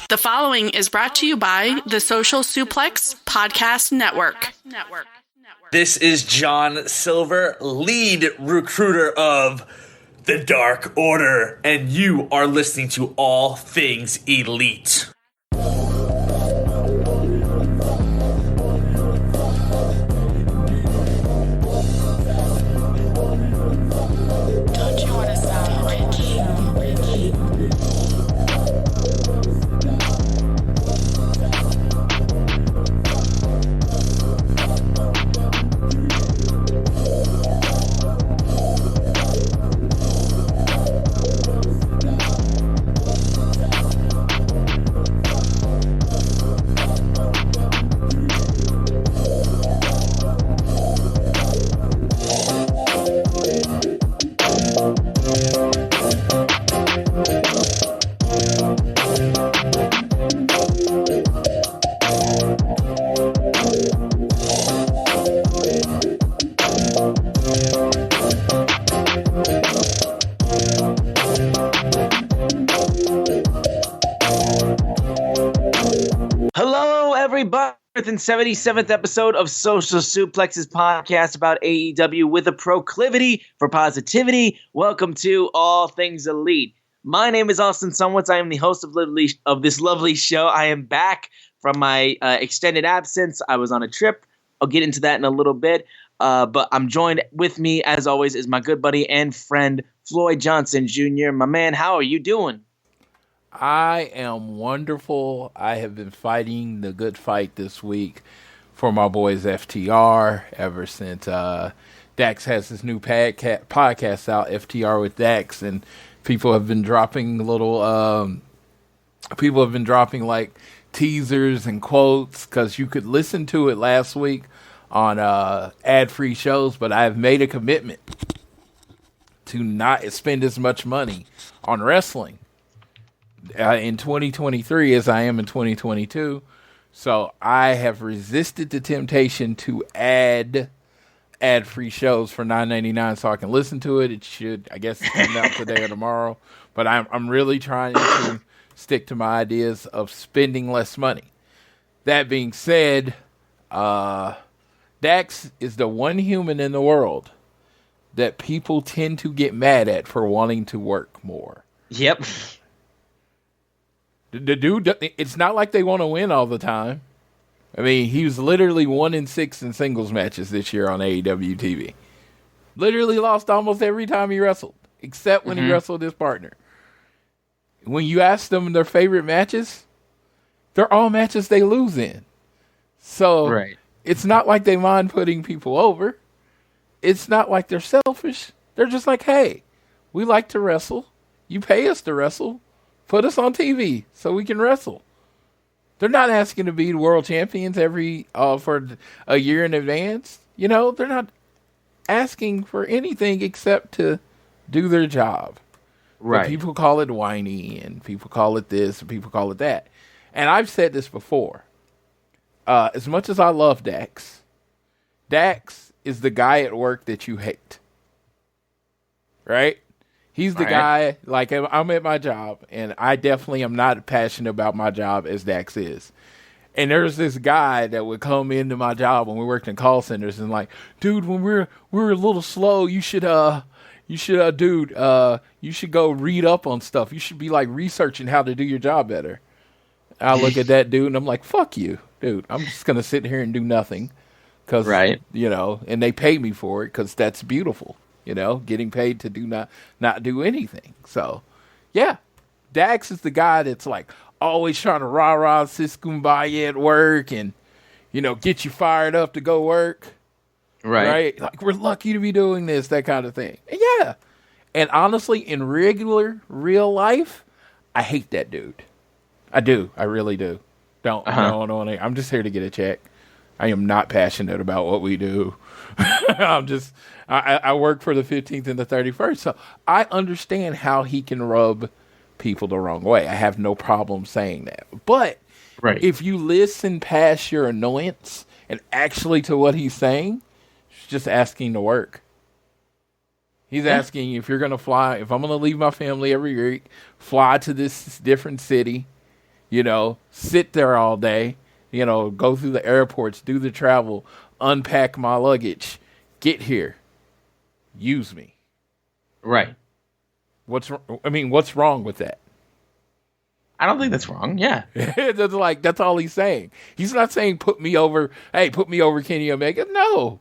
The following is brought to you by the Social Suplex Podcast Network. This is John Silver, lead recruiter of the Dark Order, and you are listening to All Things Elite. Hello, everybody. 177th episode of Social Suplex's podcast about AEW with a proclivity for positivity. Welcome to All Things Elite. My name is Austin Sunwitz. I am the host of this lovely show. I am back from my extended absence. I was on a trip. I'll get into that in a little bit. But I'm joined with me, as always, is my good buddy and friend, Floyd Johnson Jr. My man, how are you doing? I am wonderful. I have been fighting the good fight this week for my boys FTR ever since Dax has his new podcast out, FTR with Dax, and people have been dropping like teasers and quotes because you could listen to it last week on ad-free shows, but I've made a commitment to not spend as much money on wrestling in 2023 as I am in 2022. So I have resisted the temptation to add ad-free shows for $9.99 so I can listen to it. It should, I guess, come out today or tomorrow. But I'm really trying to stick to my ideas of spending less money. That being said, Dax is the one human in the world that people tend to get mad at for wanting to work more. Yep. The dude, it's not like they want to win all the time. I mean, he was literally 1-6 in singles matches this year on AEW TV. Literally lost almost every time he wrestled, except when he wrestled his partner. When you ask them their favorite matches, they're all matches they lose in. So It's not like they mind putting people over. It's not like they're selfish. They're just like, hey, we like to wrestle. You pay us to wrestle. Put us on TV so we can wrestle. They're not asking to be world champions for a year in advance. You know, they're not asking for anything except to do their job. Right. But people call it whiny, and people call it this, and people call it that. And I've said this before. As much as I love Dax is the guy at work that you hate. Right? He's the guy, like, I'm at my job, and I definitely am not passionate about my job as Dax is. And there's this guy that would come into my job when we worked in call centers and like, dude, when we're a little slow, you should go read up on stuff. You should be, like, researching how to do your job better. I look at that dude, and I'm like, fuck you, dude. I'm just going to sit here and do nothing. Cause, you know, and they pay me for it because that's beautiful. You know, getting paid to do not do anything. So, yeah, Dax is the guy that's like always trying to rah-rah sis kumbaya at work and, you know, get you fired up to go work. Right? Like, we're lucky to be doing this, that kind of thing. And yeah. And honestly, in real life, I hate that dude. I do. I really do. I'm just here to get a check. I am not passionate about what we do. I work for the 15th and the 31st, so I understand how he can rub people the wrong way. I have no problem saying that. But if you listen past your annoyance and actually to what he's saying, he's just asking to work. He's asking if you're going to fly, if I'm going to leave my family every week, fly to this different city, sit there all day, go through the airports, do the travel, unpack my luggage, get here, use me. Right. What's wrong with that? I don't think that's wrong. Yeah. That's all he's saying. He's not saying put me over Kenny Omega. No.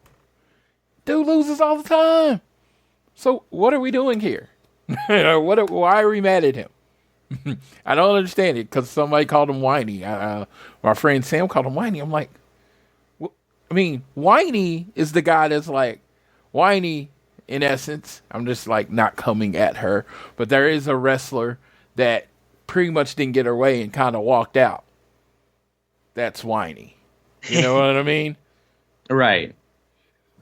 Dude loses all the time. So what are we doing here? Why are we mad at him? I don't understand it because somebody called him whiny. My friend Sam called him whiny. I'm like, whiny is the guy that's like, whiny in essence. I'm just like not coming at her. But there is a wrestler that pretty much didn't get her way and kind of walked out. That's whiny. You know what I mean? Right.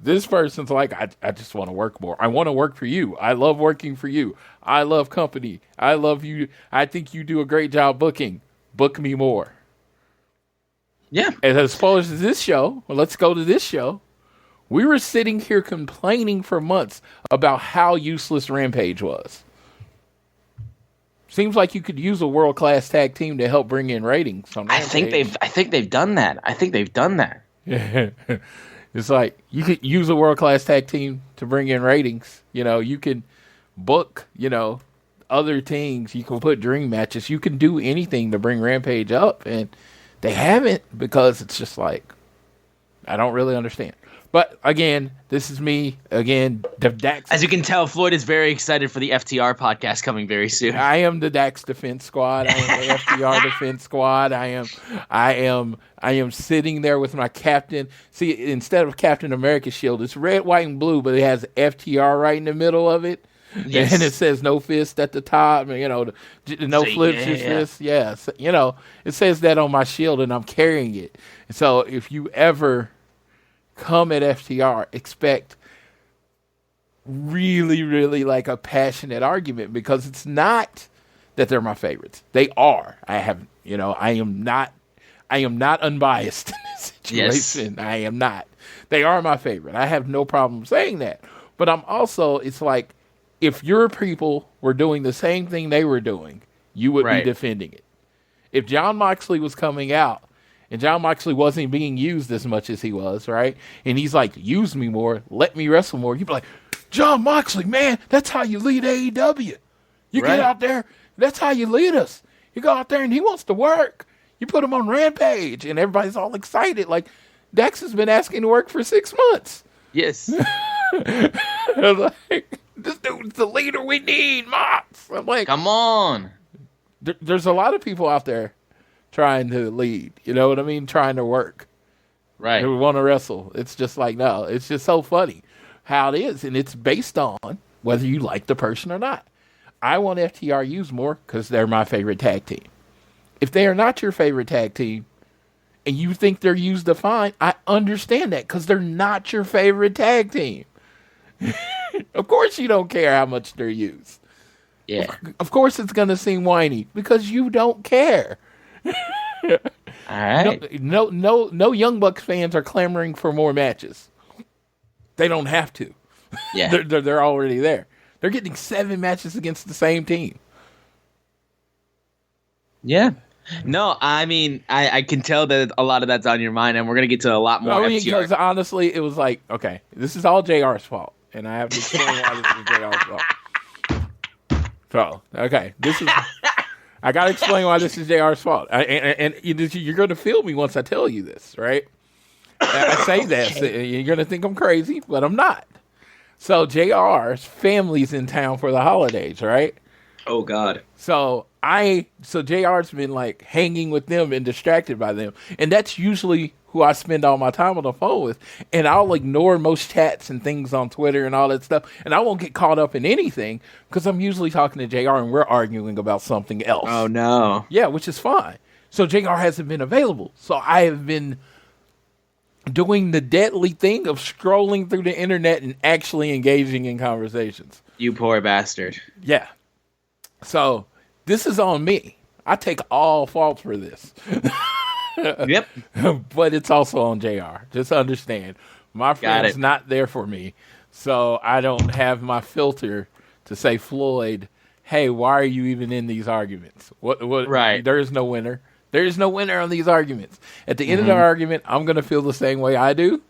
This person's like, I just want to work more. I want to work for you. I love working for you. I love company. I love you. I think you do a great job booking. Book me more. Yeah. And as far as this show, let's go to this show. We were sitting here complaining for months about how useless Rampage was. Seems like you could use a world-class tag team to help bring in ratings on Rampage. I think they've done that. It's like you could use a world-class tag team to bring in ratings. You can book, other things. You can put dream matches. You can do anything to bring Rampage up, and they haven't because it's just like I don't really understand. But again, this is me. Again, the Dax. As you can tell, Floyd is very excited for the FTR podcast coming very soon. I am the Dax Defense Squad. I am the FTR Defense Squad. I am sitting there with my captain. See, instead of Captain America's shield, it's red, white, and blue, but it has FTR right in the middle of it. Yes. And it says no fist at the top. No flips, just fist. Yes. It says that on my shield, and I'm carrying it. So if you ever come at FTR, expect really, really like a passionate argument because it's not that they're my favorites. They are. I am not unbiased in this situation. Yes. I am not. They are my favorite. I have no problem saying that. But I'm also, it's like, if your people were doing the same thing they were doing, you would be defending it. If Jon Moxley was coming out, and Jon Moxley wasn't being used as much as he was, right? And he's like, use me more, let me wrestle more. You'd be like, Jon Moxley, man, that's how you lead AEW. You get out there, that's how you lead us. You go out there and he wants to work. You put him on Rampage, and everybody's all excited. Like, Dax has been asking to work for 6 months. Yes. Like, this dude's the leader we need, Mox. I'm like, come on. There's a lot of people out there trying to lead, you know what I mean? Trying to work. Right. Who want to wrestle. It's just like, no, it's just so funny how it is. And it's based on whether you like the person or not. I want FTR used more because they're my favorite tag team. If they are not your favorite tag team and you think they're used to fine, I understand that because they're not your favorite tag team. Of course you don't care how much they're used. Yeah. Of course it's going to seem whiny because you don't care. All right. No Young Bucks fans are clamoring for more matches. They don't have to. Yeah. They're already there. They're getting 7 matches against the same team. Yeah. No, I mean, I can tell that a lot of that's on your mind, and we're going to get to a lot more. Because honestly, it was like, okay, this is all JR's fault, and I have to explain why this is JR's fault. So, okay, this is... I got to explain why this is JR's fault. And you're going to feel me once I tell you this, right? I say this. You're going to think I'm crazy, but I'm not. So JR's family's in town for the holidays, right? Oh, God. So JR's been like hanging with them and distracted by them. And that's usually who I spend all my time on the phone with. And I'll ignore most chats and things on Twitter and all that stuff. And I won't get caught up in anything because I'm usually talking to JR and we're arguing about something else. Oh, no. Yeah, which is fine. So JR hasn't been available. So I have been doing the deadly thing of scrolling through the internet and actually engaging in conversations. You poor bastard. Yeah. So this is on me. I take all fault for this. Yep. But it's also on JR. Just understand. My friend's not there for me. So I don't have my filter to say, Floyd, hey, why are you even in these arguments? What? Right. There is no winner. There is no winner on these arguments. At the end of the argument, I'm going to feel the same way I do,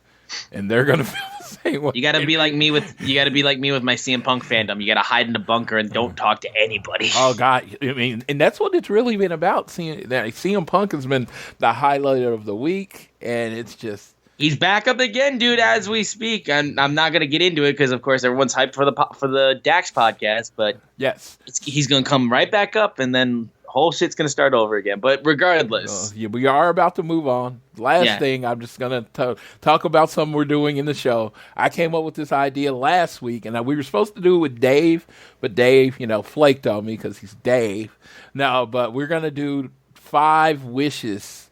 and they're going to feel the same way. You got to be like me with my CM Punk fandom. You got to hide in the bunker and don't talk to anybody. Oh God, I mean, and that's what it's really been about. CM Punk has been the highlight of the week, and it's just. He's back up again, dude, as we speak. I'm not going to get into it because, of course, everyone's hyped for the Dax podcast. But yes, he's going to come right back up, and then whole shit's going to start over again. But regardless. We are about to move on. Last thing, I'm just going to talk about something we're doing in the show. I came up with this idea last week, and we were supposed to do it with Dave. But Dave, flaked on me because he's Dave. No, but we're going to do 5 wishes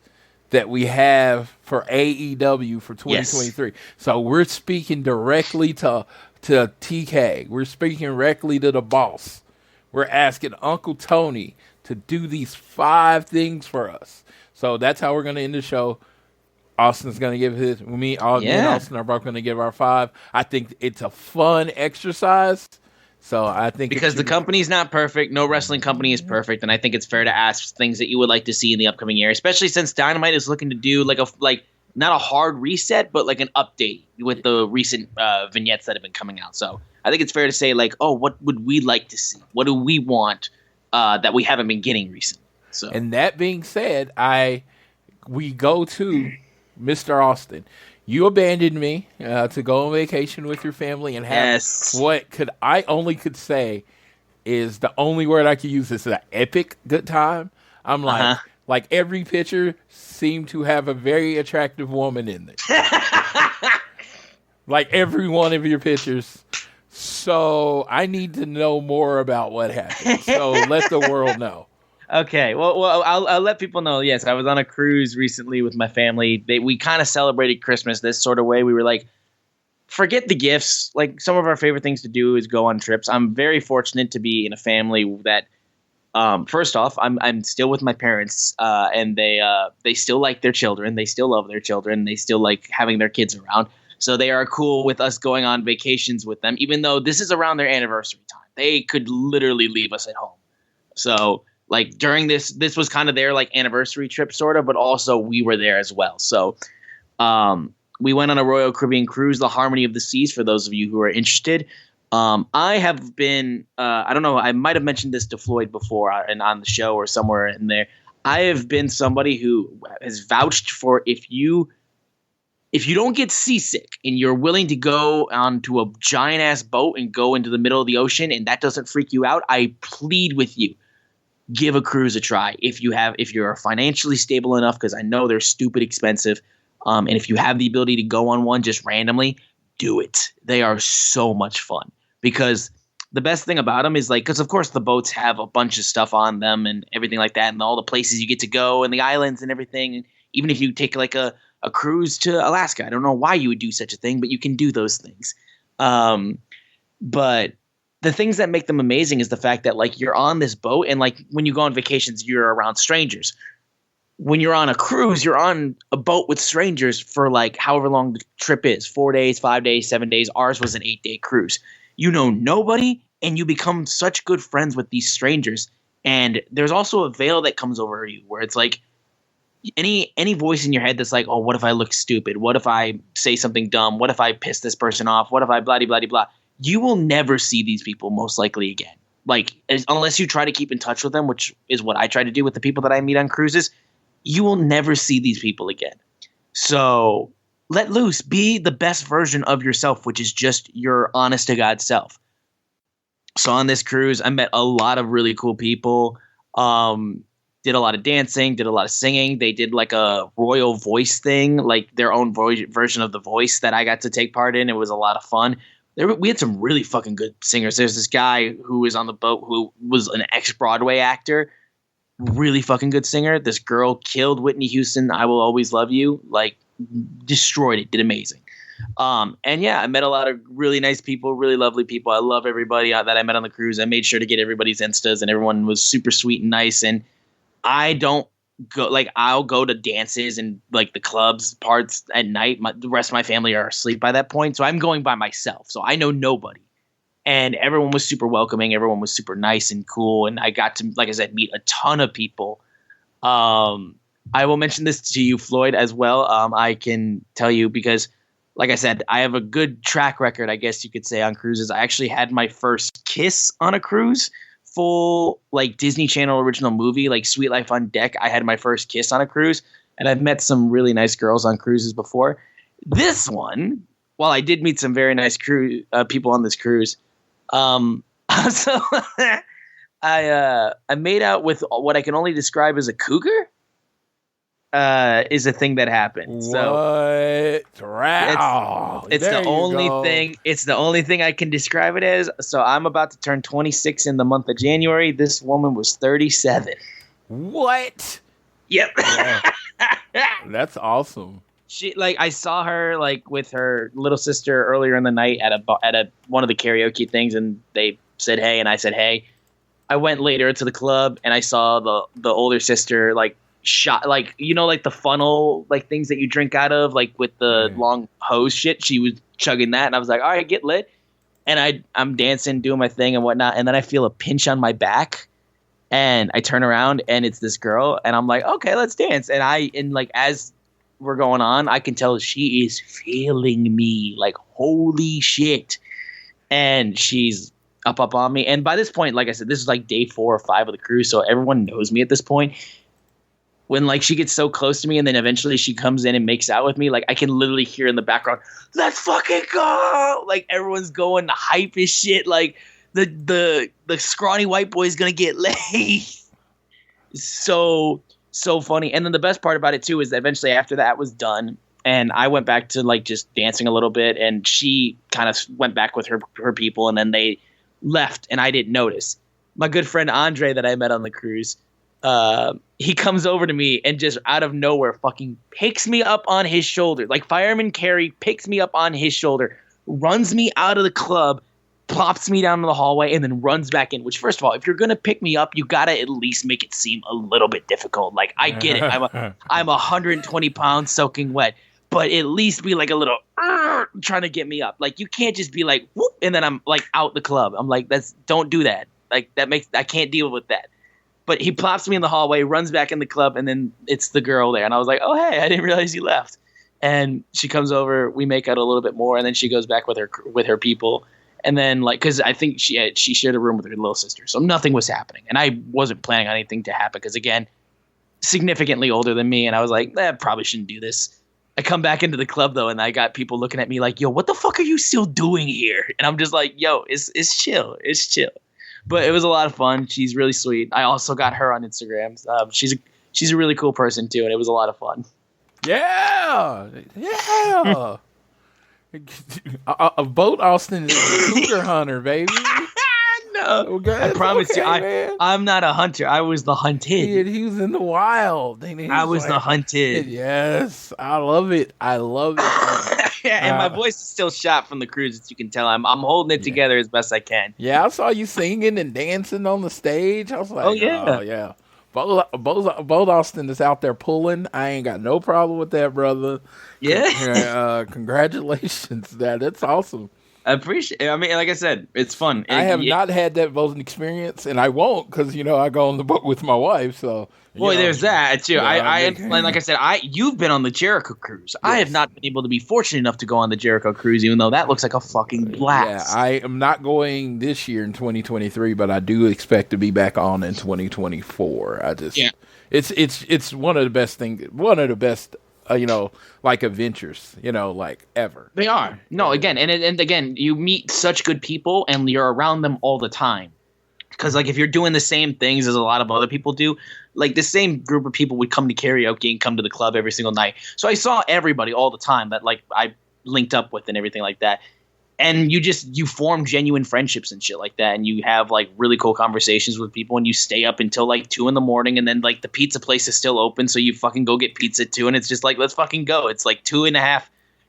that we have for AEW for 2023. Yes. So we're speaking directly to TK. We're speaking directly to the boss. We're asking Uncle Tony to do these 5 things for us. So that's how we're going to end the show. Austin's going to give his. Me and Austin are both going to give our 5. I think it's a fun exercise. So I think because the company's not perfect, no wrestling company is perfect, and I think it's fair to ask things that you would like to see in the upcoming year, especially since Dynamite is looking to do like not a hard reset, but like an update with the recent vignettes that have been coming out. So I think it's fair to say what would we like to see? What do we want that we haven't been getting recently? So, and that being said, we go to Mr. Austin. You abandoned me to go on vacation with your family and have what I only could say is the only word I could use is an epic good time. I'm like every picture seemed to have a very attractive woman in it. Like every one of your pictures. So I need to know more about what happened. So let the world know. Okay, well, I'll let people know. Yes, I was on a cruise recently with my family. We kind of celebrated Christmas this sort of way. We were like, forget the gifts. Like some of our favorite things to do is go on trips. I'm very fortunate to be in a family that, first off, I'm still with my parents, and they still like their children. They still love their children. They still like having their kids around. So they are cool with us going on vacations with them, even though this is around their anniversary time. They could literally leave us at home. So. Like during this was kind of their like anniversary trip sort of, but also we were there as well. So we went on a Royal Caribbean cruise, the Harmony of the Seas, for those of you who are interested. I have been, I don't know, I might have mentioned this to Floyd before and on the show or somewhere in there. I have been somebody who has vouched for if you don't get seasick and you're willing to go onto a giant ass boat and go into the middle of the ocean and that doesn't freak you out, I plead with you. Give a cruise a try if you're financially stable enough, because I know they're stupid expensive. And if you have the ability to go on one just randomly, do it. They are so much fun because the best thing about them is because of course the boats have a bunch of stuff on them and everything like that, and all the places you get to go and the islands and everything. And even if you take like a cruise to Alaska, I don't know why you would do such a thing, but you can do those things. But the things that make them amazing is the fact that you're on this boat and when you go on vacations, you're around strangers. When you're on a cruise, you're on a boat with strangers for however long the trip is, 4 days, 5 days, 7 days. Ours was an 8-day cruise. You know nobody and you become such good friends with these strangers. And there's also a veil that comes over you where it's any voice in your head that's oh, what if I look stupid? What if I say something dumb? What if I piss this person off? What if I blah, blah, blah, blah? You will never see these people most likely again. Unless you try to keep in touch with them, which is what I try to do with the people that I meet on cruises, you will never see these people again. So let loose. Be the best version of yourself, which is just your honest to God self. So on this cruise, I met a lot of really cool people. Did a lot of dancing, did a lot of singing. They did a royal voice thing, their own version of The Voice that I got to take part in. It was a lot of fun. We had some really fucking good singers. There's this guy who was on the boat who was an ex-Broadway actor. Really fucking good singer. This girl killed Whitney Houston, I Will Always Love You. Destroyed it. Did amazing. And yeah, I met a lot of really nice people, really lovely people. I love everybody that I met on the cruise. I made sure to get everybody's Instas and everyone was super sweet and nice. And I don't go I'll go to dances and the clubs parts at night. The rest of my family are asleep by that point, so I'm going by myself. So I know nobody, and everyone was super welcoming. Everyone was super nice and cool, and I got to, like I said, meet a ton of people. I will mention this to you, Floyd, as well. I can tell you because, like I said, I have a good track record, I guess you could say, on cruises. I actually had my first kiss on a cruise, full like Disney Channel original movie, like Sweet Life on Deck. I had my first kiss on a cruise, and I've met some really nice girls on cruises before. This one, while I did meet some very nice people on this cruise, so I made out with what I can only describe as a cougar. Is a thing that happened. What? So it's the only thing. It's the only thing I can describe it as. So I'm about to turn 26 in the month of January. This woman was 37. What? Yep. Yeah. That's awesome. She I saw her like with her little sister earlier in the night at a one of the karaoke things, and they said hey, and I said hey. I went later to the club, and I saw the older sister shot the funnel things that you drink out of with the long hose shit. She was chugging that, and I was like, all right, get lit. And I'm dancing, doing my thing and whatnot, and then I feel a pinch on my back, and I turn around, and it's this girl, and I'm like, okay, let's dance. And as we're going on, I can tell she is feeling me holy shit, and she's up on me. And by this point, like I said, this is day 4 or 5 of the cruise, so everyone knows me at this point. When she gets so close to me, and then eventually she comes in and makes out with me, I can literally hear in the background, "Let's fucking go!" Everyone's going to hype as shit. The scrawny white boy's gonna get laid. So funny. And then the best part about it too is that eventually after that was done, and I went back to just dancing a little bit, and she kind of went back with her people, and then they left, and I didn't notice. My good friend Andre that I met on the cruise. He comes over to me and just out of nowhere fucking picks me up on his shoulder. Fireman Carey picks me up on his shoulder, runs me out of the club, plops me down in the hallway, and then runs back in. Which, first of all, if you're going to pick me up, you got to at least make it seem a little bit difficult. I get it. I'm 120 pounds soaking wet, but at least be a little trying to get me up. You can't just be whoop, and then I'm out the club. I'm don't do that. I can't deal with that. But he plops me in the hallway, runs back in the club, and then it's the girl there. And I was like, oh, hey, I didn't realize you left. And she comes over, we make out a little bit more, and then she goes back with her people. And then, because I think she shared a room with her little sister. So nothing was happening. And I wasn't planning on anything to happen because, again, significantly older than me. And I was like, probably shouldn't do this. I come back into the club, though, and I got people looking at me yo, what the fuck are you still doing here? And I'm just yo, it's chill. It's chill. But it was a lot of fun. She's really sweet. I also got her on Instagram. She's a really cool person too, and it was a lot of fun. Yeah. Boat Austin is a cougar hunter, baby. No, okay, I promise you, I'm not a hunter. I was the hunted. He was in the wild. I was the hunted. Yes, I love it. And my voice is still shot from the cruise, as you can tell. I'm holding it together as best I can. Yeah, I saw you singing and dancing on the stage. I was like, oh yeah. Boat Austin is out there pulling. I ain't got no problem with that, brother. Yeah. Congratulations. That's awesome. I appreciate it. I mean, like I said, it's fun. I have not had that boating experience, and I won't because, I go on the boat with my wife, so... Well, there's that, too. Like I said, you've been on the Jericho cruise. Yes. I have not been able to be fortunate enough to go on the Jericho cruise, even though that looks like a fucking blast. Yeah, I am not going this year in 2023, but I do expect to be back on in 2024. It's one of the best adventures, ever. They are. No, again, and again, you meet such good people, and you're around them all the time. Because, if you're doing the same things as a lot of other people do, the same group of people would come to karaoke and come to the club every single night. So I saw everybody all the time that, I linked up with and everything like that. And you form genuine friendships and shit like that. And you have, really cool conversations with people. And you stay up until, 2 in the morning. And then, the pizza place is still open. So you fucking go get pizza, too. And it's just let's fucking go. It's 2:30.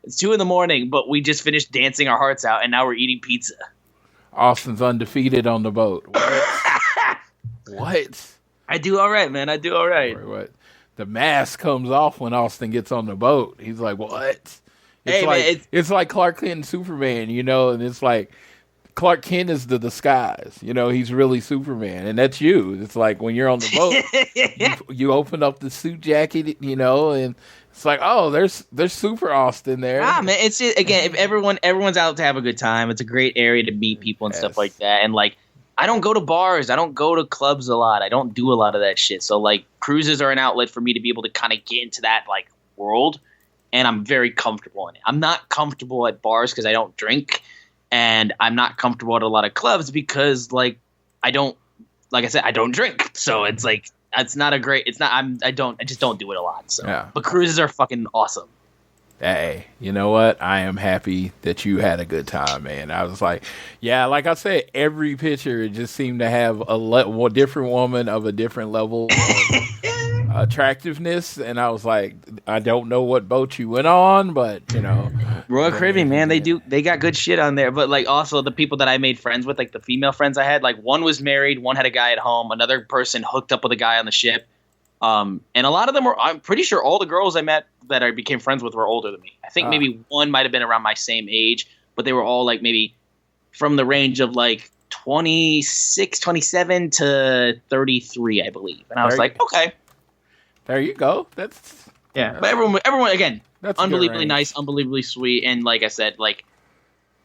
It's 2 in the morning. But we just finished dancing our hearts out. And now we're eating pizza. Austin's undefeated on the boat. What? I do all right, man. I do all right. What? The mask comes off when Austin gets on the boat. He's like, what? It's it's like Clark Kent and Superman, and it's Clark Kent is the disguise. You know, he's really Superman, and that's you. It's like when you're on the boat, you open up the suit jacket, you know, and it's like, oh, there's Super Austin there. Ah, man, it's just, again, if everyone's out to have a good time. It's a great area to meet people and stuff like that. And like, I don't go to bars, I don't go to clubs a lot, I don't do a lot of that shit. So like, cruises are an outlet for me to be able to kind of get into that like world, and I'm very comfortable in it. I'm not comfortable at bars because I don't drink. And I'm not comfortable at a lot of clubs because, like, I don't drink. So it's like, I just don't do it a lot. So, yeah. But cruises are fucking awesome. Hey, you know what? I am happy that you had a good time, man. I was like, yeah, like I said, every picture just seemed to have a different woman of a different level of attractiveness. And I was like, I don't know what boat you went on, but, you know. Royal Caribbean, man, they got good shit on there. But like, also the people that I made friends with, like the female friends I had, like one was married, one had a guy at home, another person hooked up with a guy on the ship. And a lot of them I'm pretty sure all the girls I met that I became friends with were older than me. I think maybe one might have been around my same age, but they were all like maybe from the range of like 26, 27 to 33, I believe. And I was like, okay. There you go. But everyone again, that's unbelievably nice, unbelievably sweet. And like I said, like,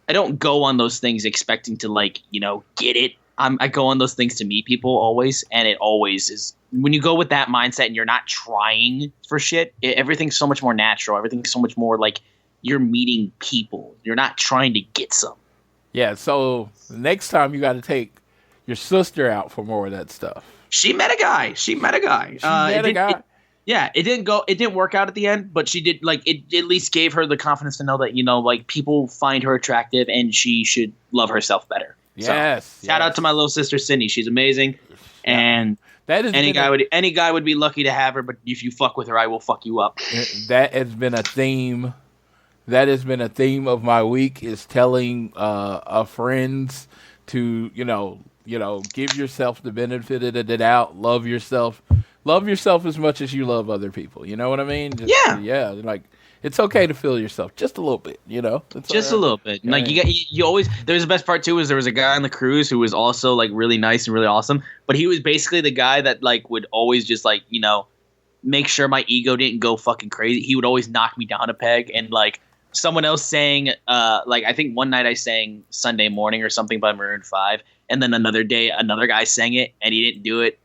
I don't go on those things expecting to, like, you know, get it. I go on those things to meet people always, and it always is. When you go with that mindset and you're not trying for shit, everything's so much more natural. Everything's so much more like you're meeting people. You're not trying to get some. Yeah, so next time you got to take your sister out for more of that stuff. She met a guy. Yeah, it didn't work out at the end, but she did, like, it at least gave her the confidence to know that, you know, like, people find her attractive and she should love herself better. Yes. So, shout out to my little sister Sydney. She's amazing. And that is any guy would be lucky to have her, but if you fuck with her, I will fuck you up. That has been a theme. That has been a theme of my week, is telling friends to, you know, give yourself the benefit of the doubt, love yourself as much as you love other people. You know what I mean? Yeah. Like, it's okay to feel yourself just a little bit, you know? Just a little bit. Yeah. Like, you always, there's the best part too, is there was a guy on the cruise who was also like really nice and really awesome, but he was basically the guy that like would always just like, you know, make sure my ego didn't go fucking crazy. He would always knock me down a peg, and like someone else sang, like I think one night I sang Sunday Morning or something by Maroon 5, and then another day another guy sang it and he didn't do it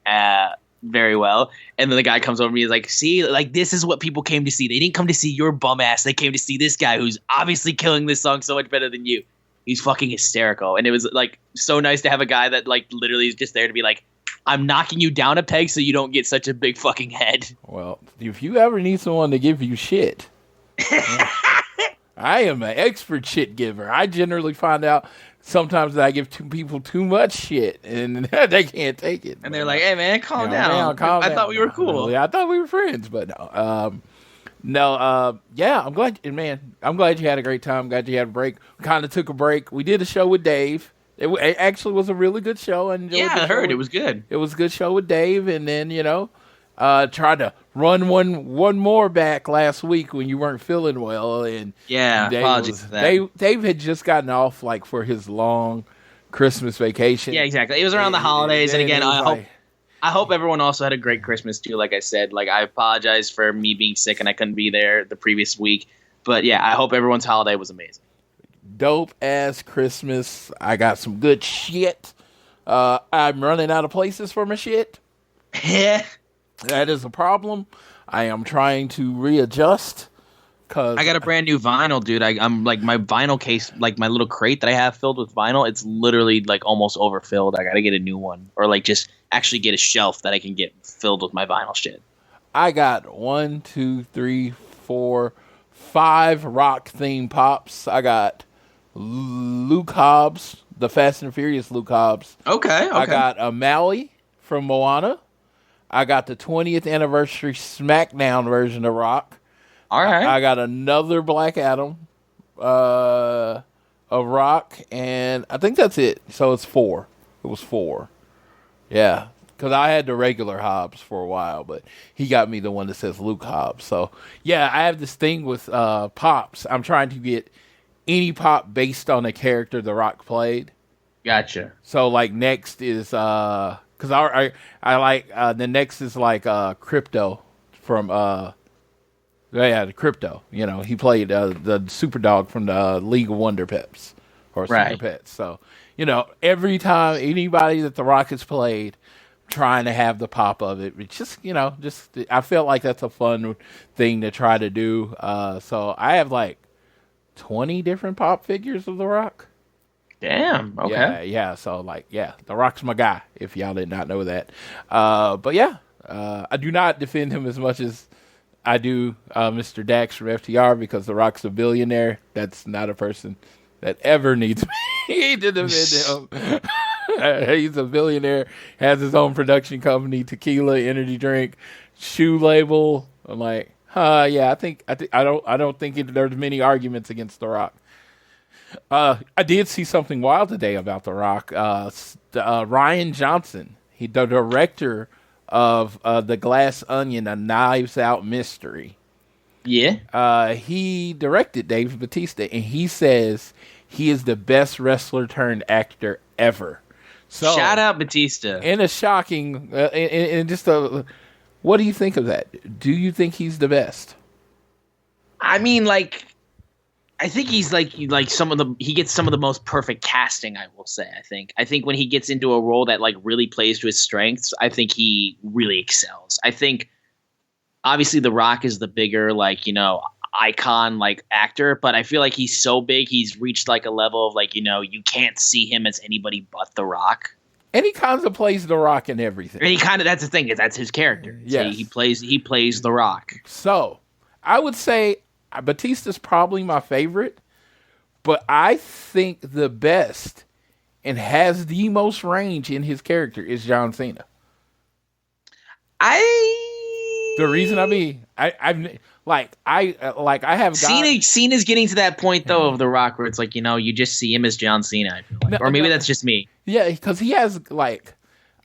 very well, and then the guy comes over to me and is like, see, like, this is what people came to see. They didn't come to see your bum ass. They came to see this guy who's obviously killing this song so much better than you. He's fucking hysterical. And it was like so nice to have a guy that like literally is just there to be like, I'm knocking you down a peg so you don't get such a big fucking head. Well, if you ever need someone to give you shit, I am an expert shit giver. I generally find out sometimes that I give people too much shit, and they can't take it. And they're like, "Hey, man, calm down. I thought we were cool. Yeah, I thought we were friends, but no. Yeah, I'm glad, man. I'm glad you had a great time. Glad you had a break. We kind of took a break. We did a show with Dave. It actually was a really good show. I heard it was good. It was a good show with Dave, and then tried to run one more back last week when you weren't feeling well, and apologies for that. Dave had just gotten off like for his long Christmas vacation. Yeah, exactly. It was around the holidays, and again, I hope everyone also had a great Christmas too. Like I said, like I apologize for me being sick and I couldn't be there the previous week, but yeah, I hope everyone's holiday was amazing. Dope ass Christmas. I got some good shit. I'm running out of places for my shit. Yeah. That is a problem. I am trying to readjust. Cause I got a brand new vinyl, dude. I'm like, my vinyl case, like my little crate that I have filled with vinyl, it's literally like almost overfilled. I got to get a new one, or like just actually get a shelf that I can get filled with my vinyl shit. I got 5 rock themed pops. I got Luke Hobbs, the Fast and Furious Luke Hobbs. Okay. I got a Maui from Moana. I got the 20th anniversary SmackDown version of Rock. All right. I got another Black Adam of Rock, and I think that's it. So it's 4. It was 4. Yeah, because I had the regular Hobbs for a while, but he got me the one that says Luke Hobbs. So, yeah, I have this thing with pops. I'm trying to get any pop based on a character The Rock played. Gotcha. So like next is because I like the next is like Crypto from the Crypto. You know, he played the Super Dog from the League of Wonder Pets or Super Pets. So you know, every time anybody that The Rock has played, trying to have the pop of it, it's just I felt like that's a fun thing to try to do. So I have like 20 different pop figures of The Rock. Damn. Okay. Yeah. So The Rock's my guy. If y'all did not know that, but yeah, I do not defend him as much as I do Mr. Dax from FTR because The Rock's a billionaire. That's not a person that ever needs me to defend him. He's a billionaire, has his own production company, tequila, energy drink, shoe label. I'm like, yeah, I don't think there's many arguments against The Rock. I did see something wild today about The Rock. Ryan Johnson, the director of The Glass Onion, A Knives Out Mystery. Yeah. He directed Dave Bautista, and he says he is the best wrestler turned actor ever. So, shout out Batista. And a shocking, and just what do you think of that? Do you think he's the best? I mean, like, I think he's like he gets some of the most perfect casting, I will say. I think when he gets into a role that like really plays to his strengths, I think he really excels. I think obviously The Rock is the bigger, like, you know, icon like actor, but I feel like he's so big, he's reached like a level of like, you know, you can't see him as anybody but The Rock. And he kind of plays The Rock in everything. And he kind of, that's the thing, is that's his character. Yeah, he plays The Rock. So I would say Batista's probably my favorite, but I think the best and has the most range in his character is John Cena. The reason I have Cena's getting to that point though of The Rock where it's like, you know, you just see him as John Cena, I feel like. Or maybe that's just me. Yeah, because he has like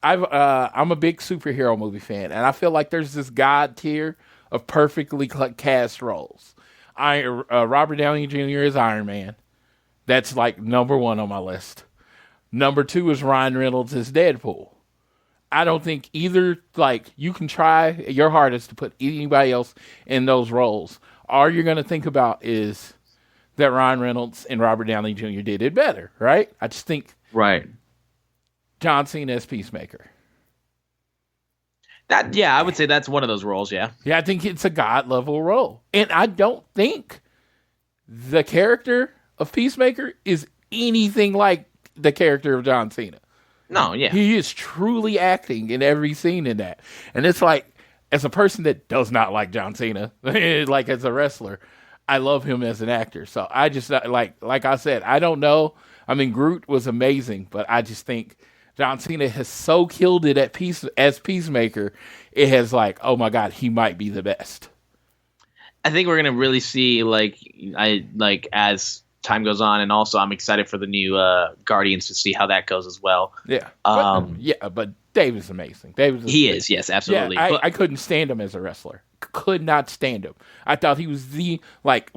I'm a big superhero movie fan, and I feel like there's this god tier of perfectly cast roles. Robert Downey Jr. is Iron Man. That's like number one on my list. Number two is Ryan Reynolds as Deadpool. I don't think either, like, you can try your hardest to put anybody else in those roles. All you're going to think about is that Ryan Reynolds and Robert Downey Jr. did it better, right? I just think John Cena as Peacemaker. I would say that's one of those roles, yeah. Yeah, I think it's a God-level role. And I don't think the character of Peacemaker is anything like the character of John Cena. No, yeah. He is truly acting in every scene in that. And it's like, as a person that does not like John Cena, like as a wrestler, I love him as an actor. So I just, like I said, I don't know. I mean, Groot was amazing, but I just think John Cena has so killed it as Peacemaker, it has like, oh my God, he might be the best. I think we're going to really see, as time goes on, and also I'm excited for the new Guardians to see how that goes as well. Yeah, but Dave is amazing. He is, yes, absolutely. Yeah, I couldn't stand him as a wrestler. Could not stand him. I thought he was the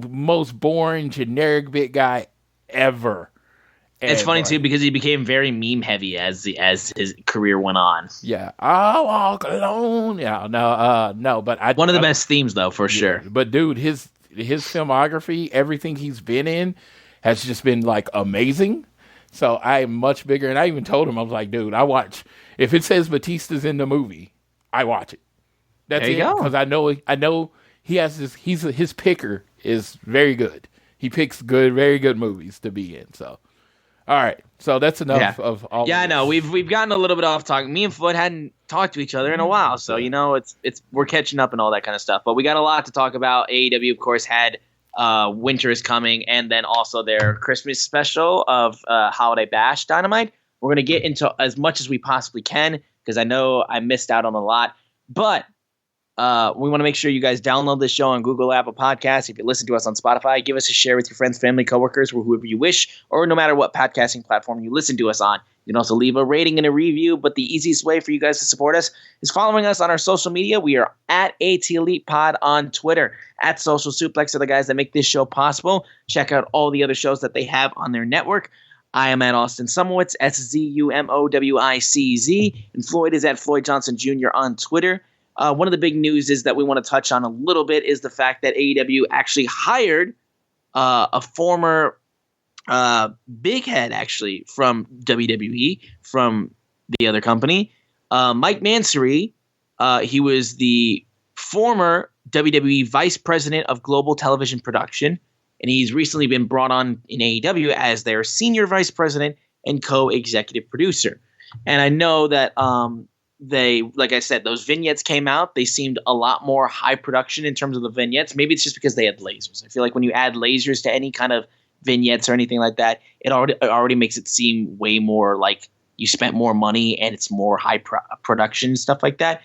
most boring, generic bit guy ever. It's funny too because he became very meme heavy as his career went on. Yeah, I'll walk alone. Yeah, no, but one of the best themes though, for sure. But dude, his filmography, everything he's been in, has just been like amazing. So I am much bigger, and I even told him, I was like, dude, I watch if it says Batista's in the movie, I watch it. That's there you it, go. because I know he has this. His picker is very good. He picks very good movies to be in. So. All right, so that's enough of all. Yeah, of I know we've gotten a little bit off talking. Me and Floyd hadn't talked to each other in a while, so you know it's we're catching up and all that kind of stuff. But we got a lot to talk about. AEW, of course, had Winter is Coming, and then also their Christmas special of Holiday Bash Dynamite. We're gonna get into as much as we possibly can because I know I missed out on a lot, but. We want to make sure you guys download this show on Google, Apple Podcasts. If you listen to us on Spotify, give us a share with your friends, family, coworkers, or whoever you wish, or no matter what podcasting platform you listen to us on. You can also leave a rating and a review, but the easiest way for you guys to support us is following us on our social media. We are at ATElitePod on Twitter, at Social Suplex are the guys that make this show possible. Check out all the other shows that they have on their network. I am at Austin Sumowitz, SZUMOWICZ, and Floyd is at Floyd Johnson Jr. on Twitter. One of the big news is that we want to touch on a little bit is the fact that AEW actually hired a former big head, actually, from WWE, from the other company, Mike Mansory. He was the former WWE Vice President of Global Television Production, and he's recently been brought on in AEW as their Senior Vice President and Co-Executive Producer. And I know that they, like I said, those vignettes came out. They seemed a lot more high production in terms of the vignettes. Maybe it's just because they had lasers. I feel like when you add lasers to any kind of vignettes or anything like that, it already makes it seem way more like you spent more money and it's more high production, stuff like that.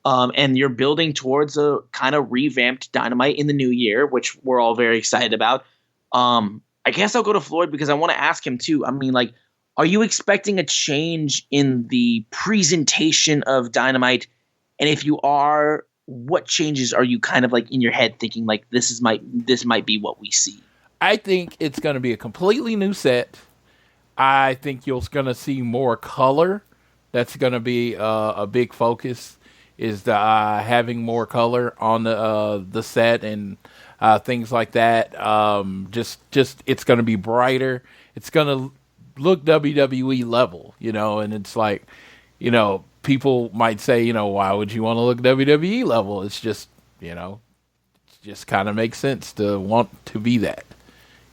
And you're building towards a kind of revamped Dynamite in the new year, which we're all very excited about. I guess I'll go to Floyd because I want to ask him too. I mean, like, are you expecting a change in the presentation of Dynamite? And if you are, what changes are you kind of like in your head thinking like this might be what we see? I think it's going to be a completely new set. I think you're going to see more color. That's going to be a big focus. Is the having more color on the set and things like that. Just it's going to be brighter. It's going to look WWE level, and it's like, people might say, why would you want to look WWE level? It's just, it just kind of makes sense to want to be that.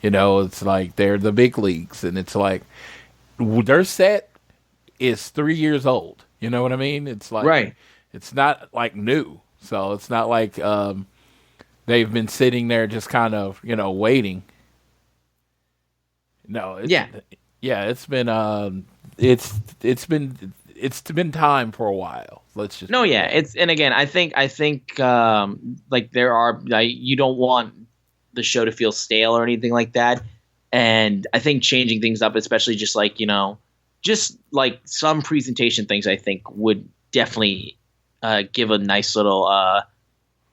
It's like they're the big leagues, and it's like their set is 3 years old. You know what I mean? It's like, right. It's not like new. So it's not like they've been sitting there just kind of, waiting. No. It's been it's been time for a while. Let's just and again, I think like there are you don't want the show to feel stale or anything like that. And I think changing things up, especially just like, just like some presentation things, I think would definitely give a nice little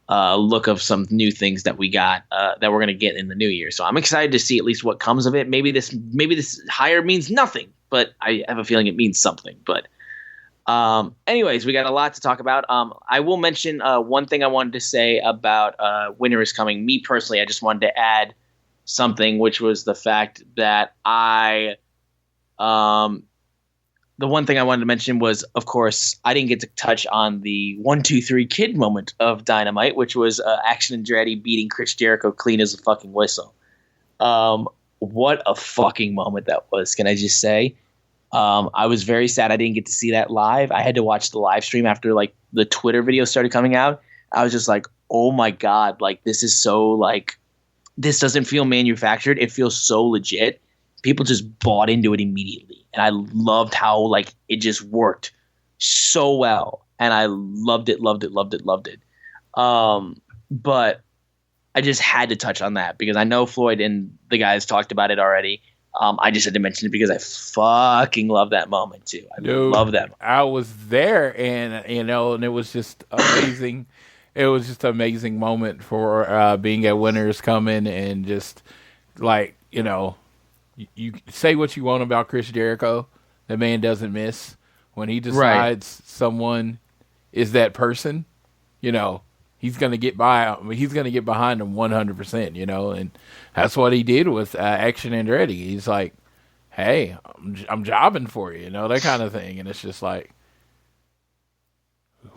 look of some new things that we got that we're going to get in the new year. So I'm excited to see at least what comes of it. Maybe this hire means nothing, but I have a feeling it means something. But anyways, we got a lot to talk about. I will mention one thing I wanted to say about Winter is Coming. Me personally, I just wanted to add something, which was the fact that the one thing I wanted to mention was, of course, I didn't get to touch on the 1-2-3 Kid moment of Dynamite, which was Action Andretti beating Chris Jericho clean as a fucking whistle. What a fucking moment that was, can I just say? I was very sad I didn't get to see that live. I had to watch the live stream after like the Twitter video started coming out. I was just like, oh my God, like this is so like, this doesn't feel manufactured. It feels so legit. People just bought into it immediately. And I loved how like it just worked so well. And I loved it. But I just had to touch on that because I know Floyd and the guys talked about it already. I just had to mention it because I fucking love that moment too. Love that moment. I was there and and it was just amazing. It was just an amazing moment for being at Winter is Coming and just like, you say what you want about Chris Jericho. The man doesn't miss. When he decides someone is that person, he's going to get he's going to get behind him 100%, and that's what he did with Action Andretti. He's like, hey, I'm jobbing for you, that kind of thing. And it's just like,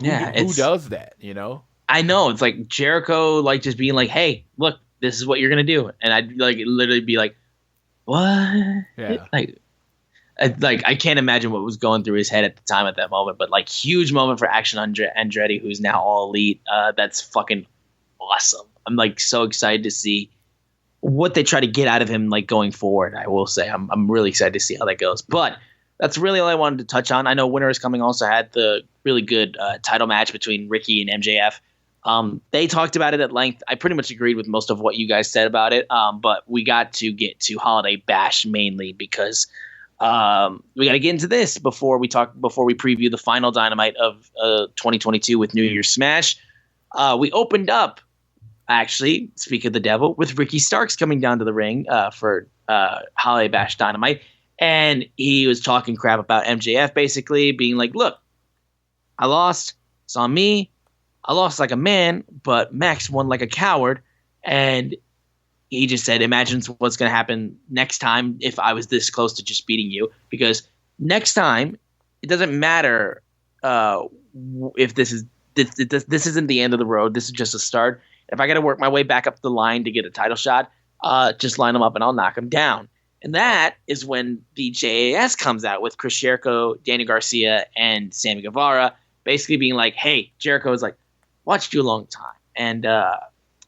who does that, I know. It's like Jericho, like just being like, hey, look, this is what you're going to do. And I'd like literally be like, what? Yeah. I can't imagine what was going through his head at the time at that moment, but like huge moment for Action Andretti, who's now all elite. That's fucking awesome. I'm like so excited to see what they try to get out of him, like going forward. I will say I'm really excited to see how that goes, but that's really all I wanted to touch on. I know Winter is Coming also had the really good title match between Ricky and MJF. They talked about it at length. I pretty much agreed with most of what you guys said about it. But we got to get to Holiday Bash mainly because we got to get into this before we preview the final Dynamite of 2022 with New Year's Smash. We opened up, actually, speak of the devil, with Ricky Starks coming down to the ring for Holiday Bash Dynamite. And he was talking crap about MJF, basically being like, look, I lost. It's on me. I lost like a man, but Max won like a coward. And he just said, imagine what's going to happen next time if I was this close to just beating you. Because next time, it doesn't matter if this isn't the end of the road. This is just a start. If I got to work my way back up the line to get a title shot, just line them up and I'll knock them down. And that is when the JAS comes out with Chris Jericho, Danny Garcia, and Sammy Guevara, basically being like, hey, Jericho is like, watched you a long time. And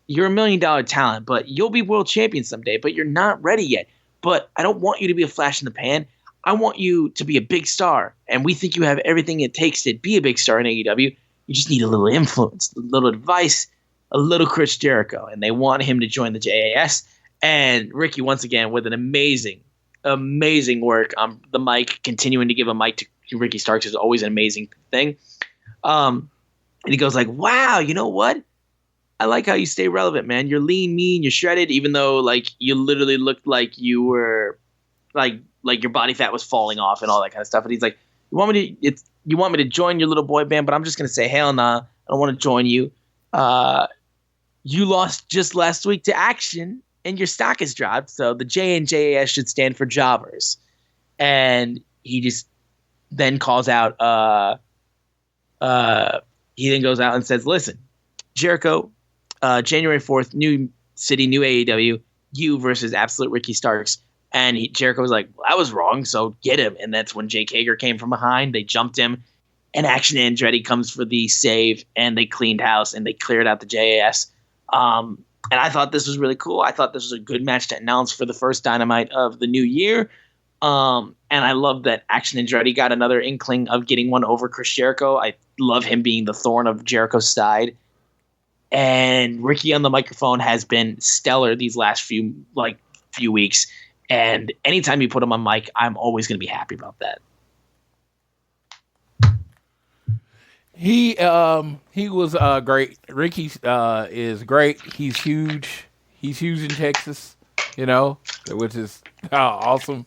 you're $1 million talent, but you'll be world champion someday, but you're not ready yet. But I don't want you to be a flash in the pan. I want you to be a big star. And we think you have everything it takes to be a big star in AEW. You just need a little influence, a little advice, a little Chris Jericho. And they want him to join the JAS. And Ricky, once again, with an amazing work on the mic, continuing to give a mic to Ricky Starks is always an amazing thing. And he goes like, wow, you know what? I like how you stay relevant, man. You're lean, mean, you're shredded, even though like you literally looked like you were like your body fat was falling off and all that kind of stuff. And he's like, you want me to join your little boy band, but I'm just gonna say, hell nah, I don't want to join you. You lost just last week to Action. And your stock is dropped, so the J and JAS should stand for jobbers. And he just then calls out. He then goes out and says, "Listen, Jericho, January 4th, new city, new AEW, you versus Absolute Ricky Starks." And Jericho was like, well, "I was wrong, so get him." And that's when Jake Hager came from behind. They jumped him, and Action Andretti comes for the save, and they cleaned house and they cleared out the JAS. And I thought this was really cool. I thought this was a good match to announce for the first Dynamite of the new year. And I love that Action Andretti got another inkling of getting one over Chris Jericho. I love him being the thorn of Jericho's side. And Ricky on the microphone has been stellar these last few weeks. And anytime you put him on mic, I'm always going to be happy about that. He was great. Ricky is great. He's huge. He's huge in Texas, which is awesome.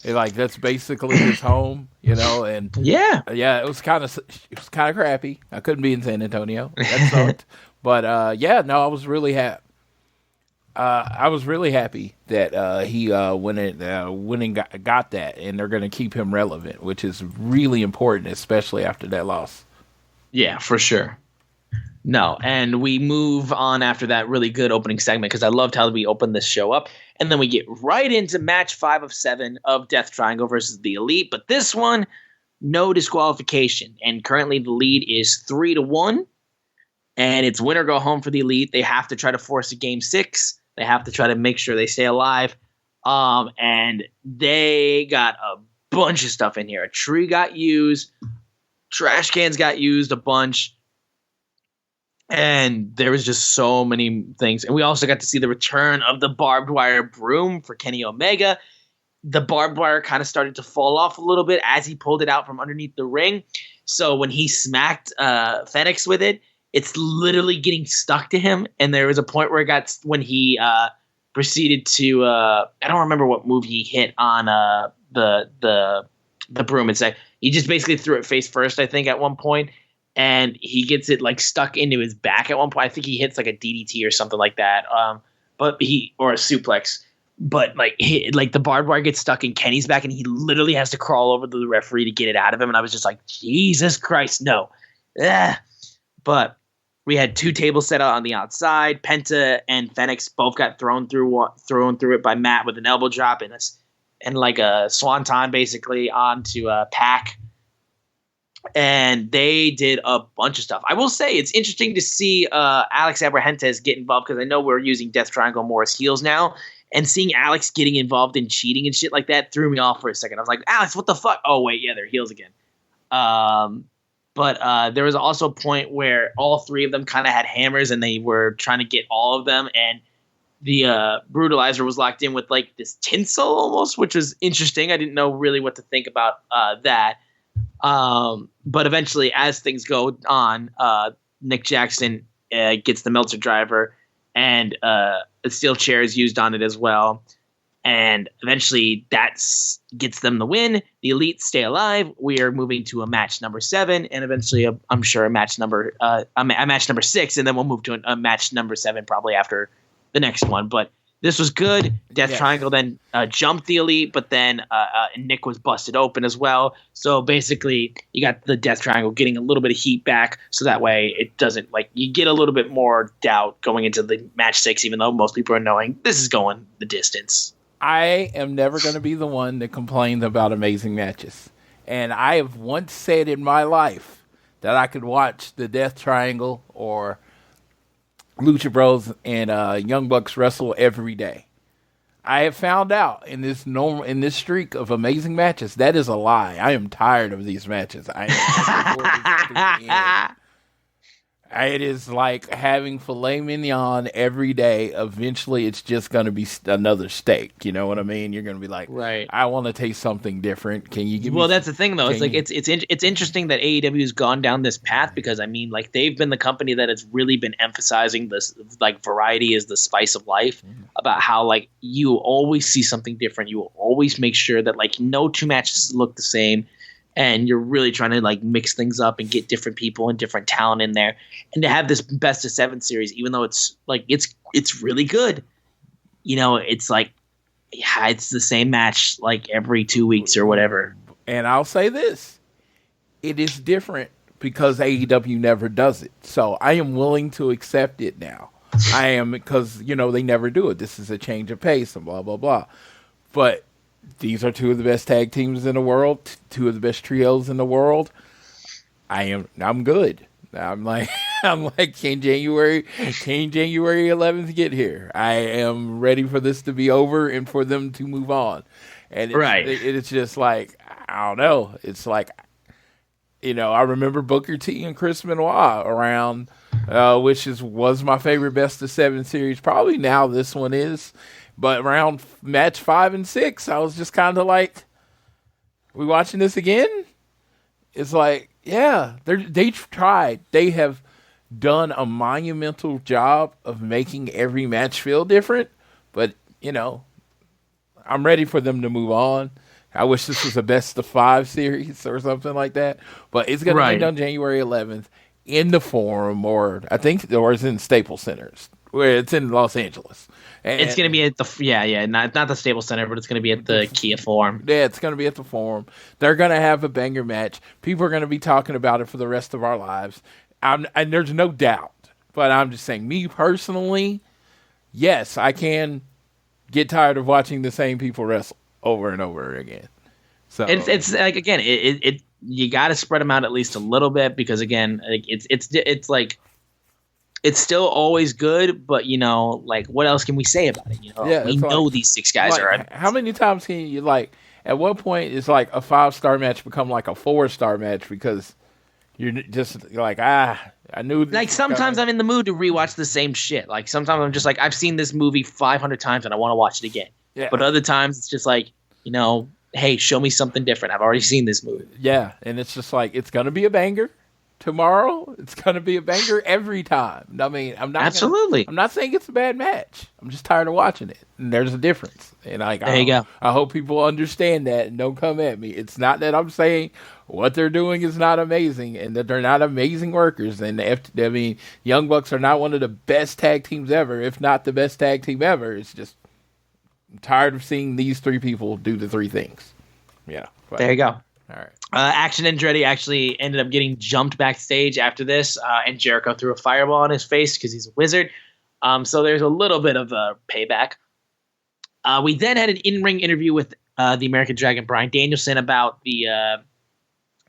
And, that's basically his home, And yeah, it was kind of crappy. I couldn't be in San Antonio. That sucked. But I was really happy. I was really happy that he went and got that, and they're going to keep him relevant, which is really important, especially after that loss. Yeah, for sure. No, and we move on after that really good opening segment because I loved how we opened this show up. And then we get right into match 5 of 7 of Death Triangle versus the Elite. But this one, no disqualification. And currently the lead is 3-1. And it's win or go home for the Elite. They have to try to force a game 6. They have to try to make sure they stay alive. And they got a bunch of stuff in here. A tree got used. Trash cans got used a bunch. And there was just so many things. And we also got to see the return of the barbed wire broom for Kenny Omega. The barbed wire kind of started to fall off a little bit as he pulled it out from underneath the ring. So when he smacked Fenix with it, it's literally getting stuck to him. And there was a point where when he proceeded to I don't remember what move he hit on the broom. It's like he just basically threw it face first, I think, at one point, and he gets it stuck into his back at one point. I think he hits a DDT or something like that, or a suplex. But the barbed wire gets stuck in Kenny's back, and he literally has to crawl over to the referee to get it out of him. And I was just like, Jesus Christ, no! Ugh. But we had 2 tables set out on the outside. Penta and Fenix both got thrown through it by Matt with an elbow drop and a swanton basically onto Pac. And they did a bunch of stuff. I will say it's interesting to see Alex Abrahantes get involved because I know we're using Death Triangle more as heels now. And seeing Alex getting involved in cheating and shit like that threw me off for a second. I was like, Alex, what the fuck? Oh, wait, yeah, they're heels again. But there was also a point where all 3 of them kind of had hammers and they were trying to get all of them. And the brutalizer was locked in with this tinsel almost, which was interesting. I didn't know really what to think about that. But eventually, as things go on, Nick Jackson gets the Meltzer driver, and a steel chair is used on it as well. And eventually that gets them the win. The Elite stay alive. We are moving to a match number 7, and eventually, I'm sure a match number 6, and then we'll move to a match number 7 probably after the next one. But this was good. Death Triangle then jumped the Elite, but then Nick was busted open as well. So basically, you got the Death Triangle getting a little bit of heat back, so that way it doesn't you get a little bit more doubt going into the match 6, even though most people are knowing this is going the distance. I am never going to be the one that complains about amazing matches. And I have once said in my life that I could watch the Death Triangle or Lucha Bros and Young Bucks wrestle every day. I have found out in this streak of amazing matches, that is a lie. I am tired of these matches. It is like having filet mignon every day. Eventually, it's just going to be another steak. You know what I mean? You're going to be like, right. I want to taste something different. Can you give me? Well, that's the thing, though. It's interesting that AEW has gone down this path because they've been the company that has really been emphasizing this variety is the spice of life. About how you always see something different. You will always make sure that no two matches look the same. And you're really trying to mix things up and get different people and different talent in there, and to have this best of 7 series, even though it's really good, it's it's the same match every 2 weeks or whatever. And I'll say this, it is different because AEW never does it, so I am willing to accept it now. I am, because they never do it. This is a change of pace and blah blah blah, but. These are 2 of the best tag teams in the world, 2 of the best trios in the world. I'm good. I'm like, can January 11th get here? I am ready for this to be over and for them to move on. And it's just I don't know. It's I remember Booker T and Chris Benoit around, which was my favorite best of 7 series. Probably now this one is. But around match 5 and 6, I was just kind of we watching this again? It's they've tried. They have done a monumental job of making every match feel different. But, I'm ready for them to move on. I wish this was a best of 5 series or something like that. But it's going to be done January 11th in the Forum, or it's in Staples Centers, where it's in Los Angeles. And it's going to be at the not the Staples Center, but it's going to be at the Kia Forum. Yeah, it's going to be at the Forum. They're going to have a banger match. People are going to be talking about it for the rest of our lives. And there's no doubt. But I'm just saying, me personally, yes, I can get tired of watching the same people wrestle over and over again. So it's again, you got to spread them out at least a little bit, because again, it's still always good, but what else can we say about it? We know these 6 guys are. How many times can you at what point is a 5-star match become a 4-star match because you're just I knew. Sometimes I'm in the mood to rewatch the same shit. Sometimes I'm just I've seen this movie 500 times and I want to watch it again. Yeah. But other times it's just hey, show me something different. I've already seen this movie. Yeah, and it's just it's gonna be a banger. Tomorrow, it's going to be a banger every time. I mean, I'm not saying it's a bad match. I'm just tired of watching it. And there's a difference. And there you go. I hope people understand that and don't come at me. It's not that I'm saying what they're doing is not amazing and that they're not amazing workers. And Young Bucks are not one of the best tag teams ever, if not the best tag team ever. It's just, I'm tired of seeing these 3 people do the 3 things. Yeah. But, there you go. All right. Action Andretti actually ended up getting jumped backstage after this, and Jericho threw a fireball in his face because he's a wizard. So there's a little bit of a payback. We then had an in-ring interview with the American Dragon, Bryan Danielson, about the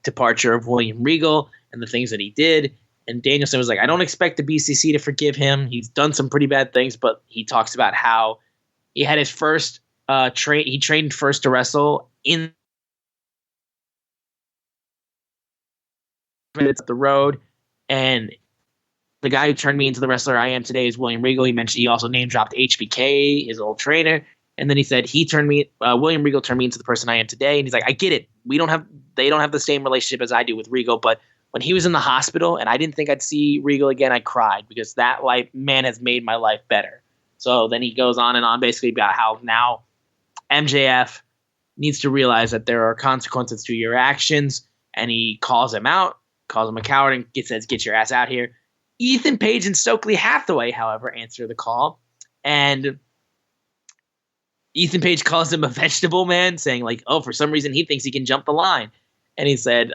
departure of William Regal and the things that he did. And Danielson was like, I don't expect the BCC to forgive him. He's done some pretty bad things, but he talks about how he had his first he trained first to wrestle in minutes up the road, and the guy who turned me into the wrestler I am today is William Regal. He also name dropped HBK, his old trainer, and then he said William Regal turned me into the person I am today. And he's like, I get it. They don't have the same relationship as I do with Regal, but when he was in the hospital and I didn't think I'd see Regal again, I cried because that man has made my life better. So then he goes on and on basically about how now MJF needs to realize that there are consequences to your actions, and he calls him out, calls him a coward, and says, "Get your ass out here." Ethan Page and Stokely Hathaway, however, answer the call, and Ethan Page calls him a vegetable man, saying like, "Oh, for some reason he thinks he can jump the line," and he said,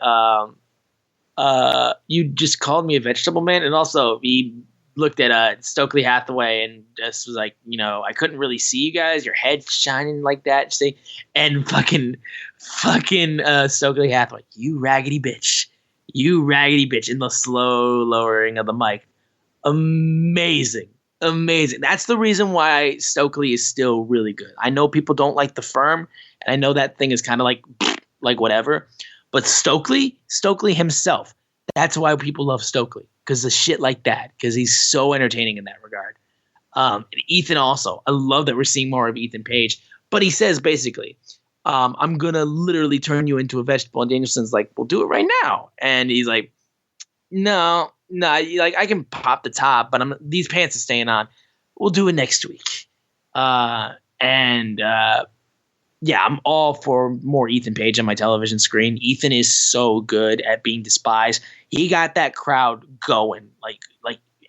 "You just called me a vegetable man," and also he looked at Stokely Hathaway and just was like, "I couldn't really see you guys. Your head's shining like that." See, and fucking Stokely Hathaway, "You raggedy bitch, in the slow lowering of the mic. Amazing. That's the reason why Stokely is still really good. I know people don't like the Firm, and I know that thing is kind of like whatever, but Stokely himself, that's why people love Stokely, because of shit like that, because he's so entertaining in that regard. And Ethan also, I love that we're seeing more of Ethan Page, but he says basically, "I'm gonna literally turn you into a vegetable," and Danielson's like, "We'll do it right now," and he's like, no, like I can pop the top, but these pants are staying on. We'll do it next week. Yeah, I'm all for more Ethan Page on my television screen. Ethan is so good at being despised. He got that crowd going, like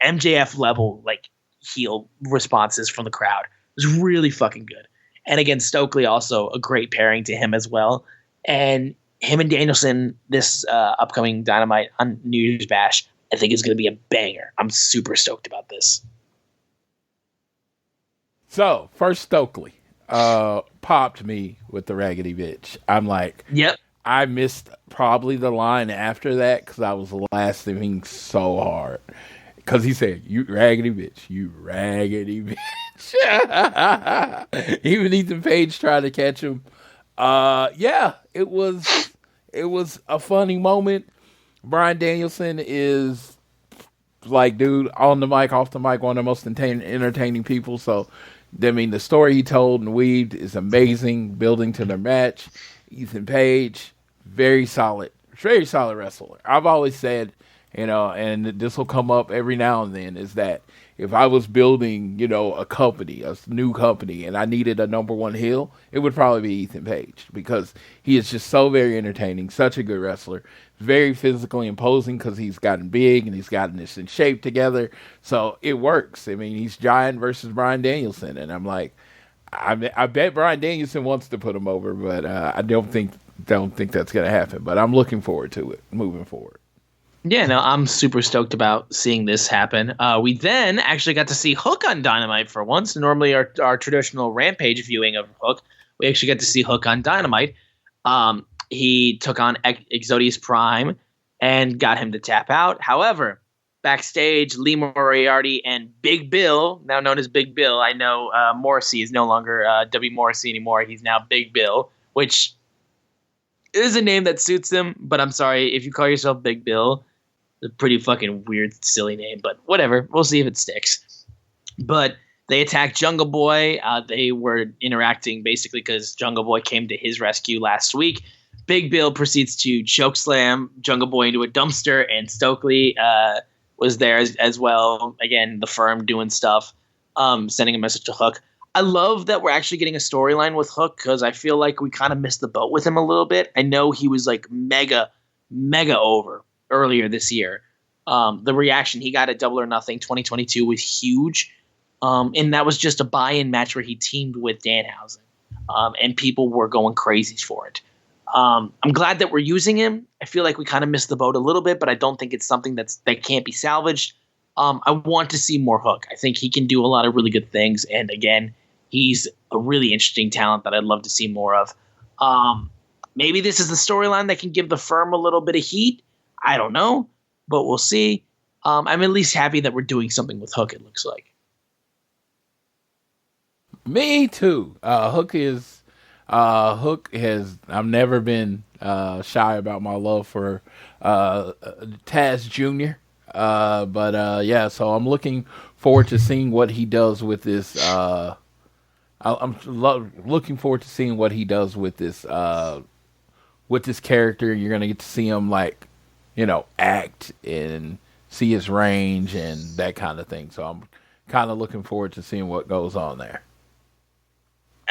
MJF level, like heel responses from the crowd. It was really fucking good. And again, Stokely also a great pairing to him as well. And him and Danielson, this upcoming Dynamite on New Year's Bash, I think is going to be a banger. I'm super stoked about this. So, first Stokely popped me with the raggedy bitch. I'm like, yep. I missed probably the line after that because I was laughing so hard. Because he said, "You raggedy bitch, you raggedy bitch." Even Ethan Page tried to catch him. Yeah, it was a funny moment. Bryan Danielson is like, dude, on the mic, off the mic, one of the most entertaining people. So, I mean, the story he told and weaved is amazing, building to their match. Ethan Page, very solid wrestler. I've always said, and this will come up every now and then, is that if I was building, a company, a new company, and I needed a number one heel, it would probably be Ethan Page, because he is just so very entertaining, such a good wrestler, very physically imposing because he's gotten big and he's gotten this in shape together. So it works. I mean, he's Giant versus Bryan Danielson, and I'm like, I bet Bryan Danielson wants to put him over, but I don't think that's going to happen. But I'm looking forward to it moving forward. Yeah, no, I'm super stoked about seeing this happen. We then actually got to see Hook on Dynamite for once. Normally our traditional Rampage viewing of Hook, we actually got to see Hook on Dynamite. He took on Exodius Prime and got him to tap out. However, backstage, Lee Moriarty and Big Bill, now known as Big Bill. I know Morrissey is no longer W. Morrissey anymore. He's now Big Bill, which is a name that suits him. But I'm sorry, if you call yourself Big Bill, it's a pretty fucking weird, silly name. But whatever, we'll see if it sticks. But they attacked Jungle Boy. They were interacting basically because Jungle Boy came to his rescue last week. Big Bill proceeds to chokeslam Jungle Boy into a dumpster, and Stokely was there as well. Again, the Firm doing stuff, sending a message to Hook. I love that we're actually getting a storyline with Hook, because I feel like we kind of missed the boat with him a little bit. I know he was like mega over earlier this year. The reaction he got at Double or Nothing 2022 was huge. And that was just a buy-in match where he teamed with Danhausen. And people were going crazy for it. I'm glad that we're using him. I feel like we kind of missed the boat a little bit, but I don't think it's something that can't be salvaged. I want to see more Hook. I think he can do a lot of really good things. And again, he's a really interesting talent that I'd love to see more of. Maybe this is the storyline that can give the Firm a little bit of heat. I don't know, but we'll see. I'm at least happy that we're doing something with Hook, it looks like. Me too. Hook has. I've never been shy about my love for Taz Jr. Yeah. So I'm looking forward to seeing what he does with this. Looking forward to seeing what he does with this character. You're gonna get to see him act and see his range and that kind of thing. So I'm kind of looking forward to seeing what goes on there.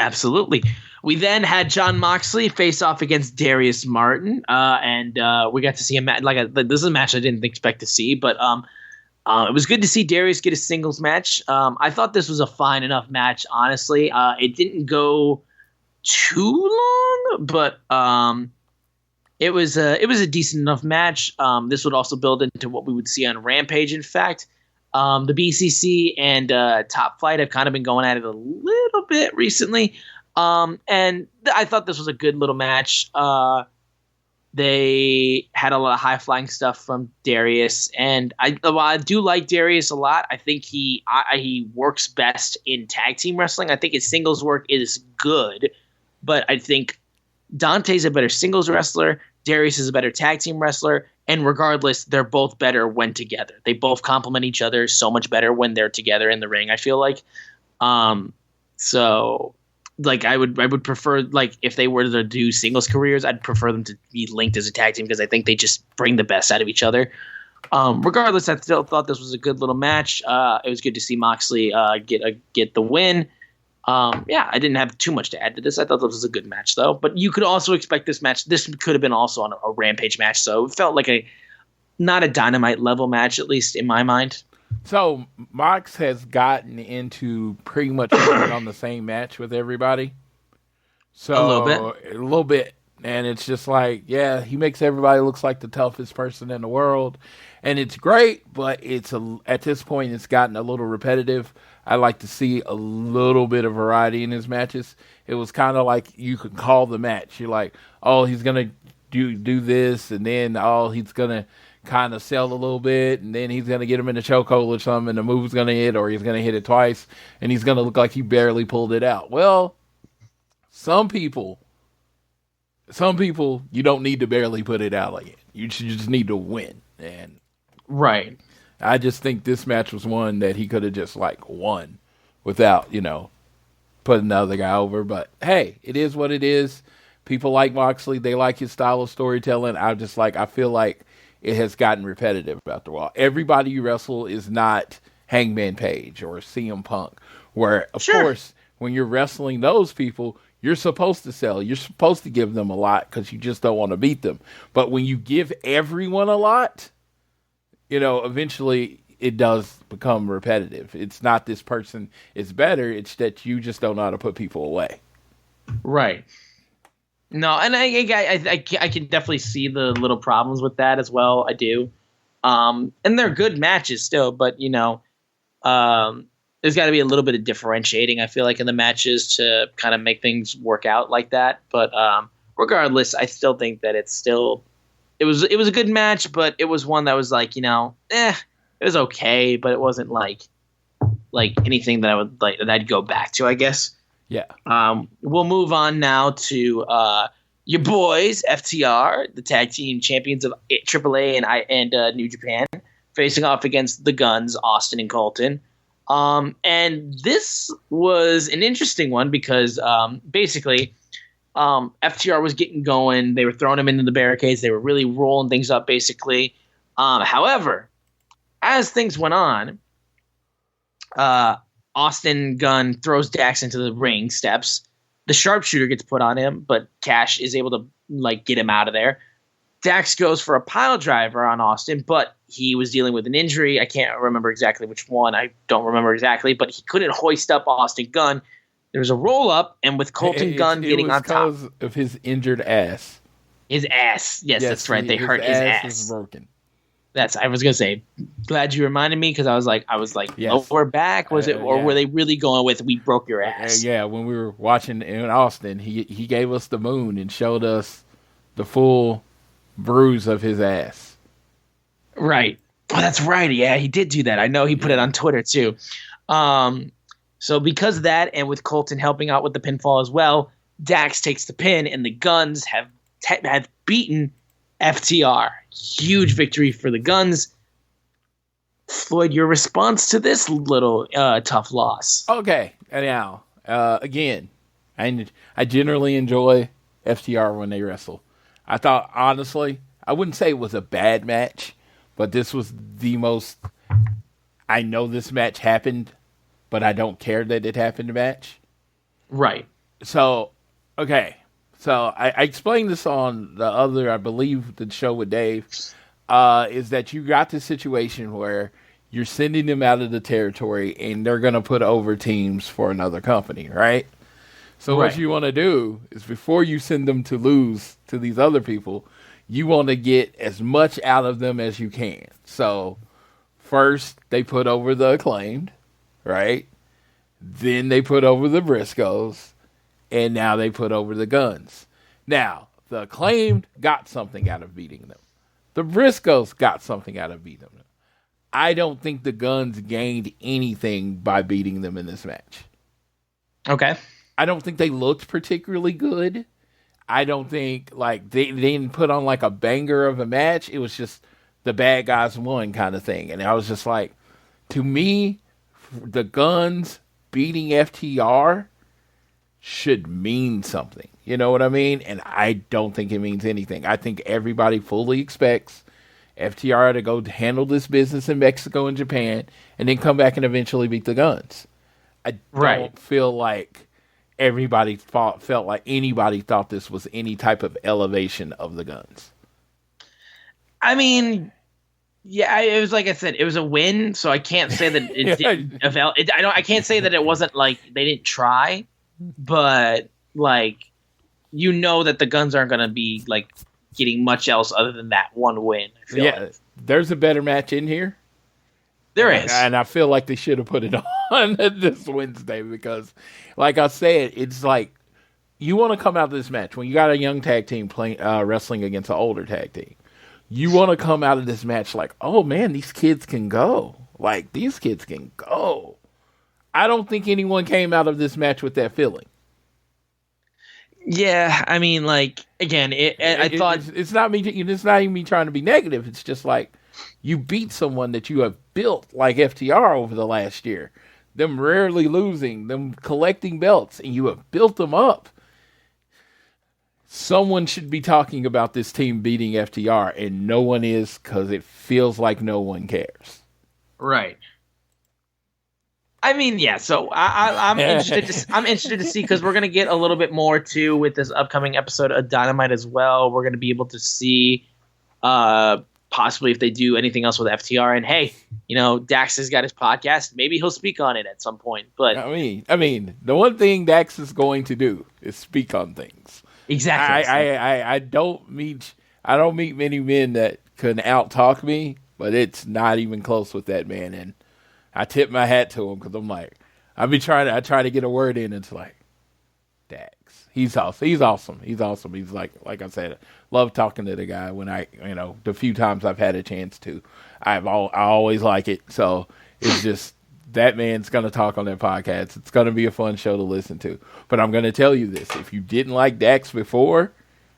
Absolutely. We then had Jon Moxley face off against Darius Martin, and we got to see a match. This is a match I didn't expect to see, but it was good to see Darius get a singles match. I thought this was a fine enough match, honestly. It didn't go too long, but it was a decent enough match. This would also build into what we would see on Rampage. In fact, the BCC and Top Flight have kind of been going at it a little bit recently. And I thought this was a good little match. They had a lot of high flying stuff from Darius, and I do like Darius a lot. I think he works best in tag team wrestling. I think his singles work is good, but I think Dante's a better singles wrestler. Darius is a better tag team wrestler, and regardless, they're both better when together. They both complement each other so much better when they're together in the ring, I feel like. So like I would prefer, like, if they were to do singles careers, I'd prefer them to be linked as a tag team because I think they just bring the best out of each other. Regardless, I still thought this was a good little match. It was good to see Moxley get the win. I didn't have too much to add to this. I thought this was a good match, though. But you could also expect this match. This could have been also on a Rampage match, so it felt like not a Dynamite level match, at least in my mind. So Mox has gotten into pretty much on the same match with everybody. So a little bit, and it's just like, yeah, he makes everybody looks like the toughest person in the world, and it's great. But at this point, it's gotten a little repetitive. I like to see a little bit of variety in his matches. It was kind of like you could call the match. You're like, oh, he's gonna do this, and then he's gonna kind of sell a little bit, and then he's going to get him in a chokehold or something, and the move's going to hit, or he's going to hit it twice, and he's going to look like he barely pulled it out. Well, some people, you don't need to barely put it out like it. You just need to win. And right. I just think this match was one that he could have just, won without, putting the other guy over. But, hey, it is what it is. People like Moxley. They like his style of storytelling. I feel like it has gotten repetitive after a while. Everybody you wrestle is not Hangman Page or CM Punk, where, of course, when you're wrestling those people, you're supposed to sell. You're supposed to give them a lot because you just don't want to beat them. But when you give everyone a lot, eventually it does become repetitive. It's not this person is better. It's that you just don't know how to put people away. Right. No, and I can definitely see the little problems with that as well. I do. And they're good matches still, but, there's got to be a little bit of differentiating, I feel like, in the matches to kind of make things work out like that. But regardless, I still think that it was a good match, but it was one that was like, it was okay, but it wasn't like anything that I would that I'd go back to, I guess. Yeah. We'll move on now to your boys, FTR, the tag team champions of AAA and New Japan, facing off against the Guns, Austin and Colton. And this was an interesting one because basically FTR was getting going. They were throwing him into the barricades. They were really rolling things up, basically. However, as things went on, Austin Gunn throws Dax into the ring steps. The sharpshooter gets put on him, but Cash is able to get him out of there. Dax goes for a pile driver on Austin, but he was dealing with an injury. I can't remember exactly which one. I don't remember exactly, but he couldn't hoist up Austin Gunn. There was a roll up, and with Colton Gunn getting on top of his injured ass. His ass. Yes, that's right. They hurt his ass. Is broken. I was gonna say. Glad you reminded me because I was like, yes. Lower back was it, or were they really going with we broke your ass? Yeah, when we were watching in Austin, he gave us the moon and showed us the full bruise of his ass. Right. Oh, that's right. Yeah, he did do that. I know he put it on Twitter too. So because of that, and with Colton helping out with the pinfall as well, Dax takes the pin, and the Guns have beaten FTR. Huge victory for the Guns. Floyd, your response to this little tough loss? Okay, now again, I generally enjoy FTR when they wrestle. I thought, honestly, I wouldn't say it was a bad match, but this was the most. I know this match happened, but I don't care that it happened match. Right. So, okay. So I explained this on the other, I believe, the show with Dave, is that you got this situation where you're sending them out of the territory and they're going to put over teams for another company, right? So what you want to do is before you send them to lose to these other people, you want to get as much out of them as you can. So first they put over the Acclaimed, right? Then they put over the Briscoes. And now they put over the Guns. Now, the Acclaimed got something out of beating them. The Briscoes got something out of beating them. I don't think the Guns gained anything by beating them in this match. Okay. I don't think they looked particularly good. I don't think, like, they didn't put on, like, a banger of a match. It was just the bad guys won kind of thing. And I was just like, to me, the Guns beating FTR should mean something. You know what I mean? And I don't think it means anything. I think everybody fully expects FTR to go handle this business in Mexico and Japan and then come back and eventually beat the Guns. I don't feel like everybody felt like anybody thought this was any type of elevation of the Guns. I mean, yeah, it was like I said, it was a win, so I can't say that it didn't avail. I can't say that it wasn't like they didn't try. But, like, you know that the Guns aren't going to be, like, getting much else other than that one win. I feel like. There's a better match in here. There is. And I feel like they should have put it on this Wednesday because, like I said, it's like you want to come out of this match when you got a young tag team playing wrestling against an older tag team. You want to come out of this match like, oh, man, these kids can go. Like, these kids can go. I don't think anyone came out of this match with that feeling. Yeah, I mean, like, again, I thought it's not me. It's not even me trying to be negative. It's just like you beat someone that you have built like FTR over the last year. Them rarely losing, them collecting belts, and you have built them up. Someone should be talking about this team beating FTR, and no one is because it feels like no one cares. Right. I mean, yeah. So I'm interested to see because we're gonna get a little bit more too with this upcoming episode of Dynamite as well. We're gonna be able to see, possibly if they do anything else with FTR. And hey, you know, Dax has got his podcast. Maybe he'll speak on it at some point. But I mean, the one thing Dax is going to do is speak on things. Exactly. I don't meet many men that can out-talk me, but it's not even close with that man. And I tip my hat to him because I'm like, I try to get a word in. And it's like, Dax. He's awesome. He's awesome. He's like I said, love talking to the guy when the few times I've had a chance to. I always like it. So it's just, that man's going to talk on that podcast. It's going to be a fun show to listen to. But I'm going to tell you this. If you didn't like Dax before,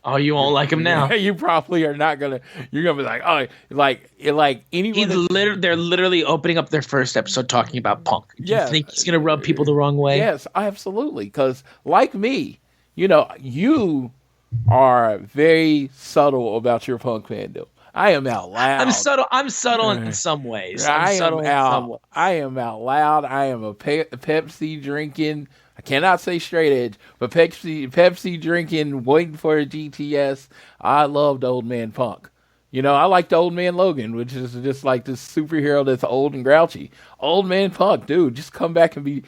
oh, you won't like him now. You probably are not gonna. You're gonna be like, oh, like anyone. They're literally opening up their first episode talking about Punk. Do you think he's gonna rub people the wrong way? Yes, absolutely. Because like me, you are very subtle about your Punk fandom. I am out loud. I'm subtle in some ways. I am out loud. I am a Pepsi drinking. I cannot say straight edge, but Pepsi drinking, waiting for a GTS. I loved Old Man Punk. I liked Old Man Logan, which is just like this superhero that's old and grouchy. Old Man Punk, dude, just come back and be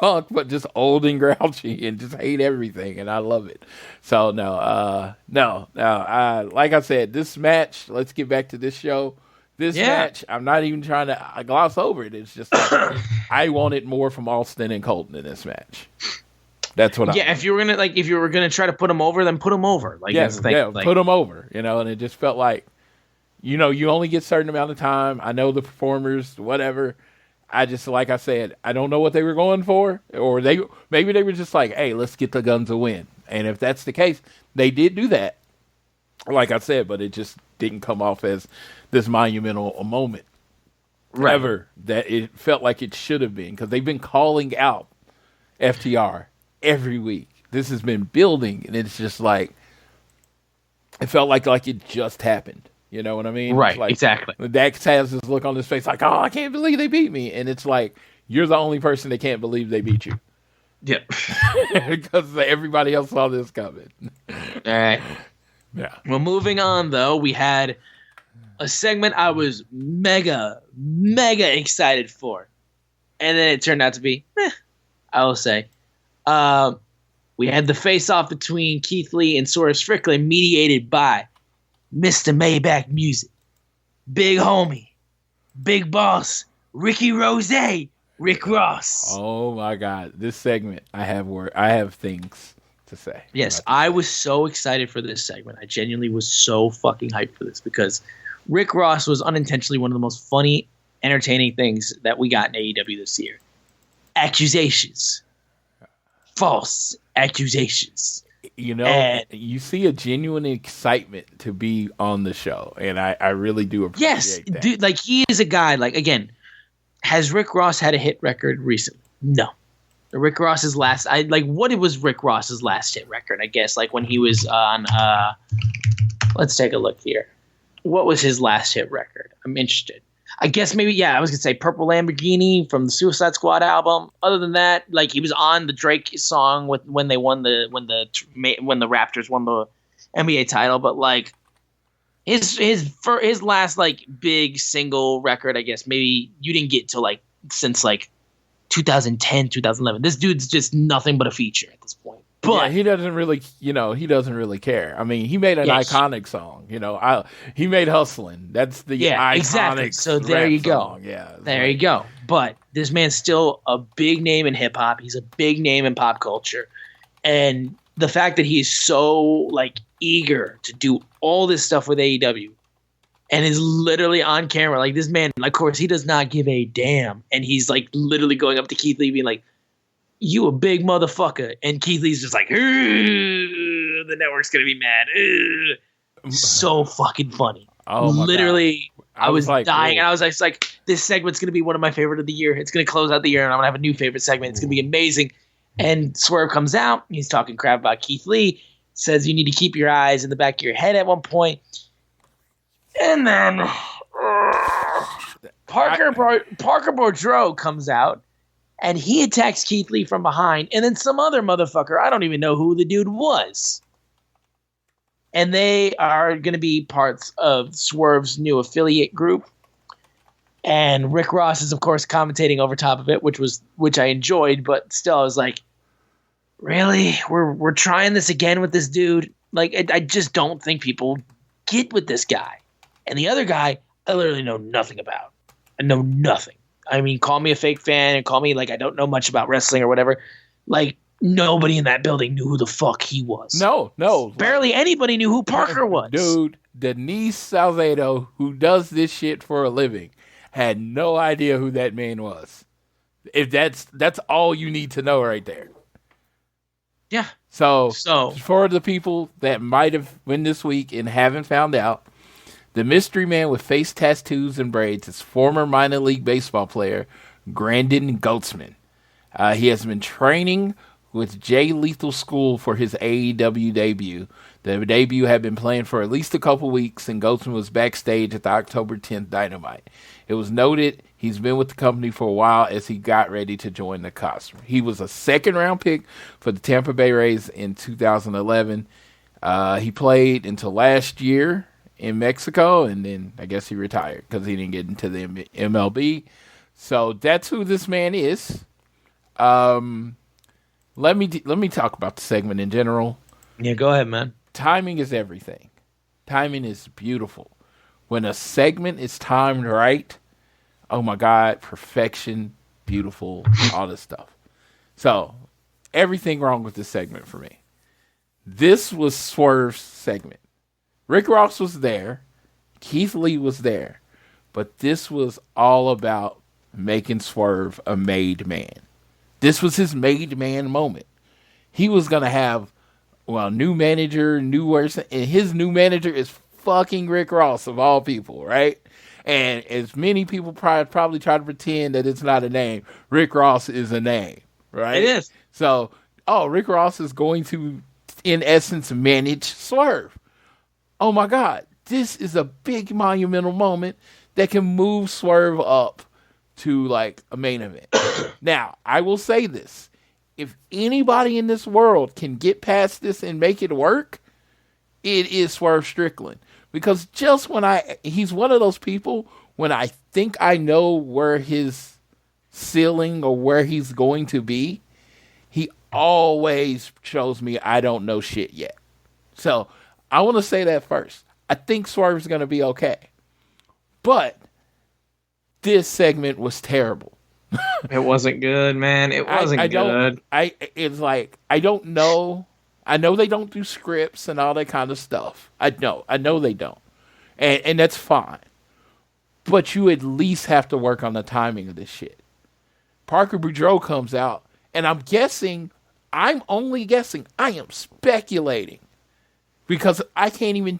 Punk, but just old and grouchy and just hate everything, and I love it. So like I said, this match. Let's get back to this show. This match, I'm not even trying to gloss over it. It's just like, I wanted more from Austin and Colton in this match. That's what. Yeah, if you were gonna try to put him over, then put him over. That's the thing. Put him over. And it just felt like, you only get a certain amount of time. I know the performers, whatever. I just, like I said, I don't know what they were going for, or maybe they were just like, hey, let's get the Guns a win. And if that's the case, they did do that. Like I said, but it just didn't come off as this monumental moment ever that it felt like it should have been, because they've been calling out FTR every week. This has been building, and it's just like, it felt like it just happened. You know what I mean? Right, like, exactly. Dax has this look on his face like, oh, I can't believe they beat me. And it's like, you're the only person that can't believe they beat you. Yep. Because everybody else saw this coming. All right. Yeah. Well, moving on, though, we had a segment I was mega excited for. And then it turned out to be, I will say. We had the face-off between Keith Lee and Swerve Strickland, mediated by Mr. Maybach Music, Big Homie, Big Boss, Ricky Rose, Rick Ross. Oh my God, this segment I have things to say. Yes, I was so excited for this segment. I genuinely was so fucking hyped for this because Rick Ross was unintentionally one of the most funny, entertaining things that we got in AEW this year. Accusations. False accusations. You know, you see a genuine excitement to be on the show, and I really do appreciate that. Dude, like, he is a guy, like, again, has Rick Ross had a hit record recently? No. Rick Ross's last, what was Rick Ross's last hit record, I guess, like when he was on, let's take a look here. What was his last hit record? I'm interested. I guess maybe, I was going to say Purple Lamborghini from the Suicide Squad album. Other than that, like, he was on the Drake song when the Raptors won the NBA title, but like his last like big single record, I guess maybe you didn't get to like since like 2010, 2011. This dude's just nothing but a feature at this point. But he doesn't really care. I mean, he made an iconic song. He made "Hustlin'." That's the iconic. Exactly. So there you go. Song. Yeah, there you go. But this man's still a big name in hip hop. He's a big name in pop culture, and the fact that he's so like eager to do all this stuff with AEW, and is literally on camera, like this man. Of course, he does not give a damn, and he's like literally going up to Keith Lee, being like, "You a big motherfucker," and Keith Lee's just like, "The network's gonna be mad." So fucking funny. Oh my literally, God. I was like, dying, whoa. and I was like, "This segment's gonna be one of my favorite of the year. It's gonna close out the year, and I'm gonna have a new favorite segment. It's gonna be amazing." And Swerve comes out. He's talking crap about Keith Lee. Says you need to keep your eyes in the back of your head at one point, and then Parker Boudreaux comes out. And he attacks Keith Lee from behind, and then some other motherfucker, I don't even know who the dude was. And they are going to be parts of Swerve's new affiliate group. And Rick Ross is, of course, commentating over top of it, which I enjoyed, but still I was like, really? We're trying this again with this dude? Like, I just don't think people get with this guy. And the other guy, I literally know nothing about. I know nothing. I mean, call me a fake fan and call me like I don't know much about wrestling or whatever. Like, nobody in that building knew who the fuck he was. No. Barely anybody knew who Parker was. Dude, Denise Salcedo, who does this shit for a living, had no idea who that man was. If that's all you need to know right there. Yeah. So for the people that might have been this week and haven't found out, the mystery man with face tattoos and braids is former minor league baseball player Grandin Goatsman. He has been training with Jay Lethal School for his AEW debut. The debut had been planned for at least a couple weeks, and Goatsman was backstage at the October 10th Dynamite. It was noted he's been with the company for a while as he got ready to join the Cosmos. He was a second-round pick for the Tampa Bay Rays in 2011. He played until last year in Mexico, and then I guess he retired because he didn't get into the MLB. So that's who this man is. Let me talk about the segment in general. Yeah, go ahead, man. Timing is everything. Timing is beautiful. When a segment is timed right, oh my God, perfection, beautiful, all this stuff. So everything wrong with this segment for me. This was Swerve's segment. Rick Ross was there. Keith Lee was there. But this was all about making Swerve a made man. This was his made man moment. He was going to have, new manager, new person, and his new manager is fucking Rick Ross of all people, right? And as many people probably try to pretend that it's not a name, Rick Ross is a name, right? It is. So, Rick Ross is going to, in essence, manage Swerve. Oh my God, this is a big monumental moment that can move Swerve up to like a main event. Now, I will say this. if anybody in this world can get past this and make it work, it is Swerve Strickland. Because just he's one of those people, when I think I know where his ceiling or where he's going to be, he always shows me I don't know shit yet. So I want to say that first. I think Swerve's going to be okay. But this segment was terrible. It wasn't good, man. It wasn't good. It's like, I don't know. I know they don't do scripts and all that kind of stuff. I know they don't. And that's fine. But you at least have to work on the timing of this shit. Parker Boudreaux comes out, and I'm only guessing, I am speculating. Because I can't even,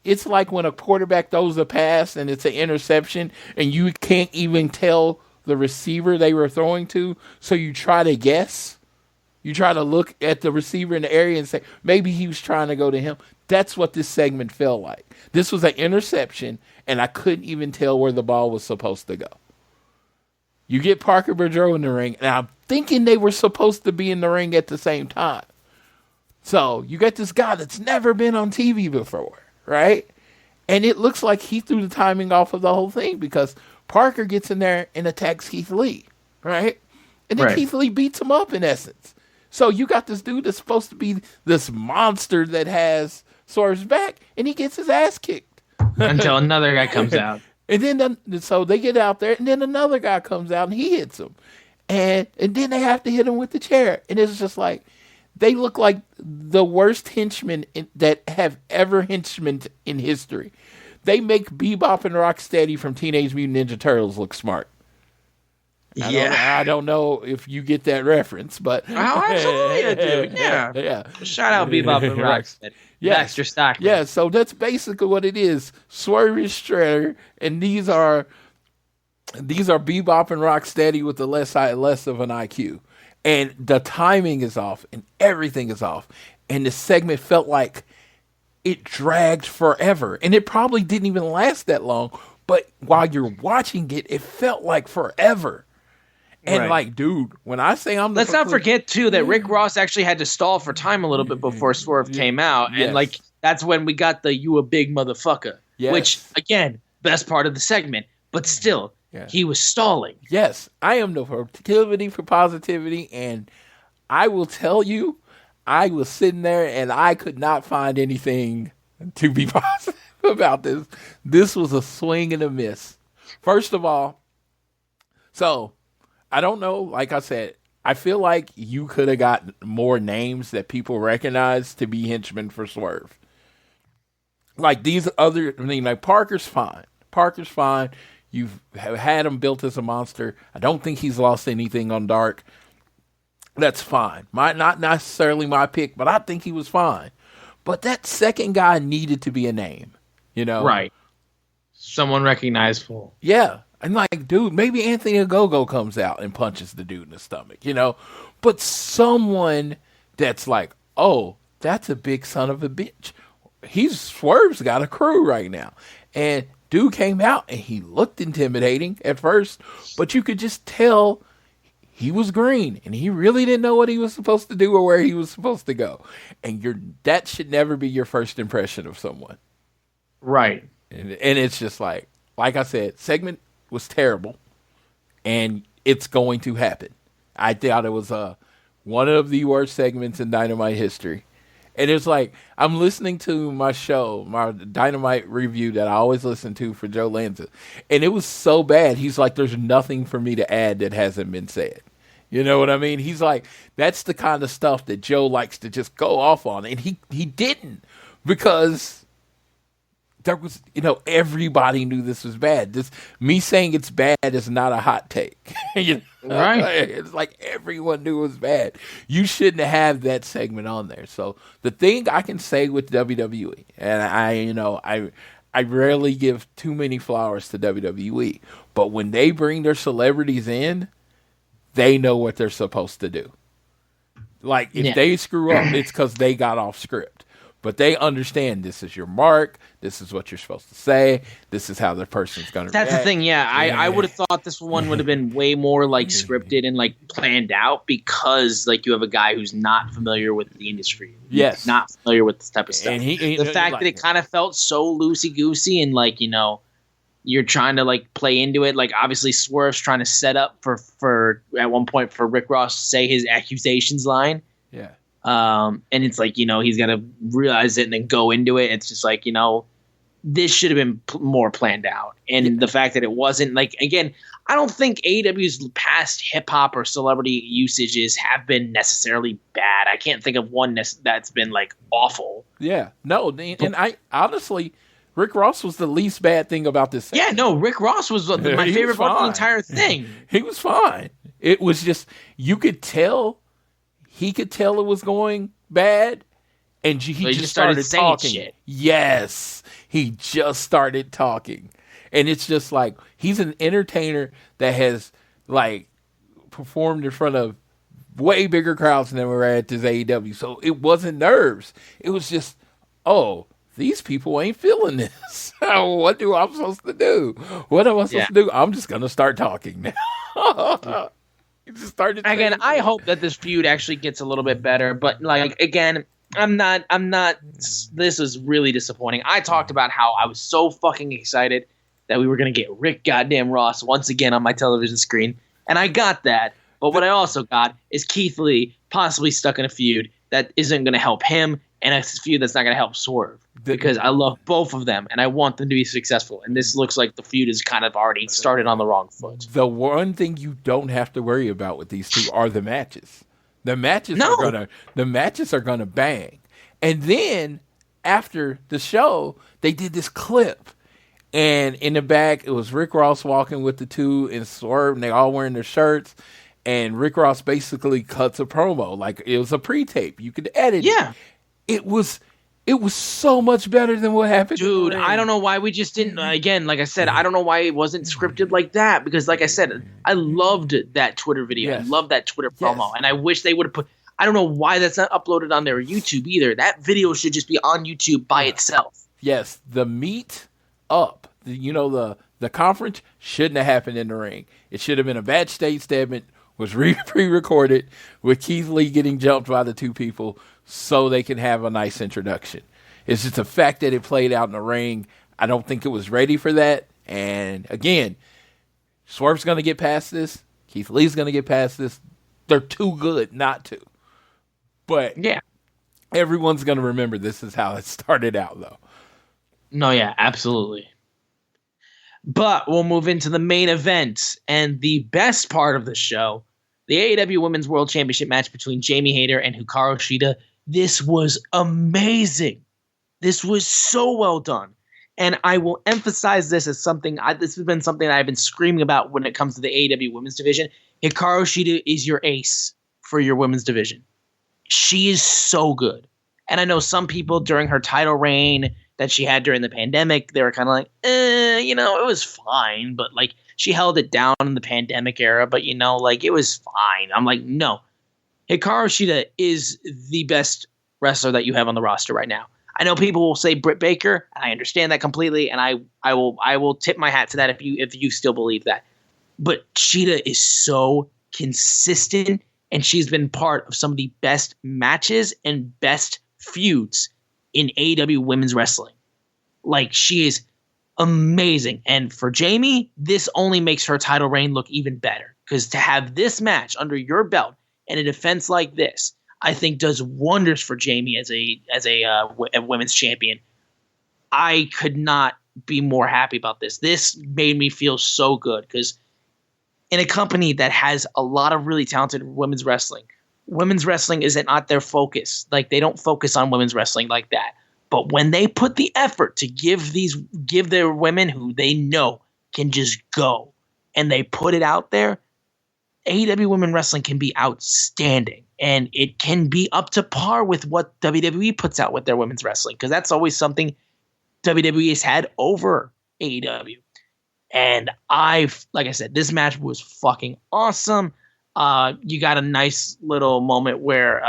it's like when a quarterback throws a pass and it's an interception, and you can't even tell the receiver they were throwing to, so you try to guess. You try to look at the receiver in the area and say, maybe he was trying to go to him. That's what this segment felt like. This was an interception, and I couldn't even tell where the ball was supposed to go. You get Parker Boudreaux in the ring, and I'm thinking they were supposed to be in the ring at the same time. So you got this guy that's never been on TV before, right? And it looks like he threw the timing off of the whole thing because Parker gets in there and attacks Keith Lee, right? And then Keith Lee beats him up in essence. So you got this dude that's supposed to be this monster that has Swerve's back, and he gets his ass kicked. Until another guy comes out. And then, so they get out there, and then another guy comes out, and he hits him. And then they have to hit him with the chair. And it's just like, they look like the worst henchmen that have ever henchmen in history. They make Bebop and Rocksteady from Teenage Mutant Ninja Turtles look smart. I don't know if you get that reference, but oh, absolutely I do. Yeah. Shout out Bebop and Rocksteady. Yeah, extra stock. Yeah, so that's basically what it is. Swerve is Shredder, and these are Bebop and Rocksteady with the less of an IQ. And the timing is off, and everything is off. And the segment felt like it dragged forever. And it probably didn't even last that long, but while you're watching it, it felt like forever. And dude, when I say let's not forget too that Rick Ross actually had to stall for time a little bit before Swerve came out, and that's when we got the "you a big motherfucker," which again, best part of the segment, but still, he was stalling. Yes, I am the proclivity for positivity, and I will tell you, I was sitting there and I could not find anything to be positive about this. This was a swing and a miss. First of all, so. I don't know. Like I said, I feel like you could have got more names that people recognize to be henchmen for Swerve. Like Parker's fine. Parker's fine. You've had him built as a monster. I don't think he's lost anything on Dark. That's fine. Not necessarily my pick, but I think he was fine. But that second guy needed to be a name, Right. Someone recognizable. Yeah. I'm like, dude, maybe Anthony Ogogo comes out and punches the dude in the stomach, But someone that's like, oh, that's a big son of a bitch. Swerve's got a crew right now. And dude came out and he looked intimidating at first, but you could just tell he was green and he really didn't know what he was supposed to do or where he was supposed to go. And that should never be your first impression of someone. Right. And it's just like I said, segment was terrible, and it's going to happen. I thought it was one of the worst segments in Dynamite history. And it's like, I'm listening to my show, my Dynamite review that I always listen to for Joe Lanza, and it was so bad. He's like, there's nothing for me to add that hasn't been said. You know what I mean? He's like, that's the kind of stuff that Joe likes to just go off on, and he didn't, because there was, everybody knew this was bad. Me saying it's bad is not a hot take. Right. It's like everyone knew it was bad. You shouldn't have that segment on there. So the thing I can say with WWE, and I rarely give too many flowers to WWE, but when they bring their celebrities in, they know what they're supposed to do. Like, if they screw up, it's because they got off script. But they understand this is your mark. This is what you're supposed to say. This is how the person's going to react. That's the thing, yeah. I would have thought this one would have been way more like scripted and like planned out because like you have a guy who's not familiar with the industry. Yes. Not familiar with this type of stuff. And the fact that it kind of felt so loosey-goosey and like, you know, you're trying to like play into it. Like obviously Swerve's trying to set up for at one point for Rick Ross to say his accusations line. Yeah. And it's like, you know, he's got to realize it and then go into it. It's just like, you know, this should have been more planned out. And the fact that it wasn't, like, again, I don't think AEW's past hip hop or celebrity usages have been necessarily bad. I can't think of one that's been like awful. Yeah. No. And I honestly, Rick Ross was the least bad thing about this segment. Yeah, no, Rick Ross was my favorite part of the entire thing. He was fine. It was just, you could tell, he could tell it was going bad, and he just started talking. Shit. Yes, he just started talking. And it's just like, he's an entertainer that has, like, performed in front of way bigger crowds than we were at this AEW. So it wasn't nerves. It was just, oh, these people ain't feeling this. What am I supposed to do? What am I supposed to do? I'm just going to start talking now. Just started again, I hope that this feud actually gets a little bit better. But, like, again, I'm not, this is really disappointing. I talked about how I was so fucking excited that we were going to get Rick goddamn Ross once again on my television screen. And I got that. But what I also got is Keith Lee possibly stuck in a feud that isn't going to help him and a feud that's not going to help Swerve. Because I love both of them and I want them to be successful. And this looks like the feud is kind of already started on the wrong foot. The one thing you don't have to worry about with these two are the matches. The matches are gonna bang. And then after the show, they did this clip. And in the back, it was Rick Ross walking with the two and Swerve, and they all wearing their shirts. And Rick Ross basically cuts a promo. Like, it was a pre-tape. You could edit it. It was so much better than what happened. Dude, I don't know why we just didn't. Again, like I said, I don't know why it wasn't scripted like that. Because, like I said, I loved that Twitter video. Yes. I loved that Twitter promo. And I wish they would have put. I don't know why that's not uploaded on their YouTube either. That video should just be on YouTube by itself. Yes, the meet up. The conference shouldn't have happened in the ring. It should have been a backstage segment, was pre-recorded with Keith Lee getting jumped by the two people so they can have a nice introduction. It's just the fact that it played out in the ring. I don't think it was ready for that. And again, Swerve's going to get past this. Keith Lee's going to get past this. They're too good not to. But yeah, everyone's going to remember this is how it started out, though. No, yeah, absolutely. But we'll move into the main event and the best part of the show, the AEW Women's World Championship match between Jamie Hayter and Hikaru Shida. This was amazing. This was so well done. And I will emphasize this as something, this has been something I've been screaming about when it comes to the AEW Women's Division. Hikaru Shida is your ace for your Women's Division. She is so good. And I know some people during her title reign that she had during the pandemic, they were kind of like, it was fine. But, like, she held it down in the pandemic era. But, it was fine. I'm like, no. Hikaru Shida is the best wrestler that you have on the roster right now. I know people will say Britt Baker, and I understand that completely, and I will tip my hat to that if you still believe that. But Shida is so consistent, and she's been part of some of the best matches and best feuds in AEW women's wrestling. Like, she is amazing. And for Jamie, this only makes her title reign look even better. Because to have this match under your belt and a defense like this, I think does wonders for Jamie as a women's champion. I could not be more happy about this. This made me feel so good because in a company that has a lot of really talented women's wrestling is not their focus. Like, they don't focus on women's wrestling like that. But when they put the effort to give their women who they know can just go and they put it out there, AEW women wrestling can be outstanding. And it can be up to par with what WWE puts out with their women's wrestling. Because that's always something WWE has had over AEW. And like I said, this match was fucking awesome. You got a nice little moment where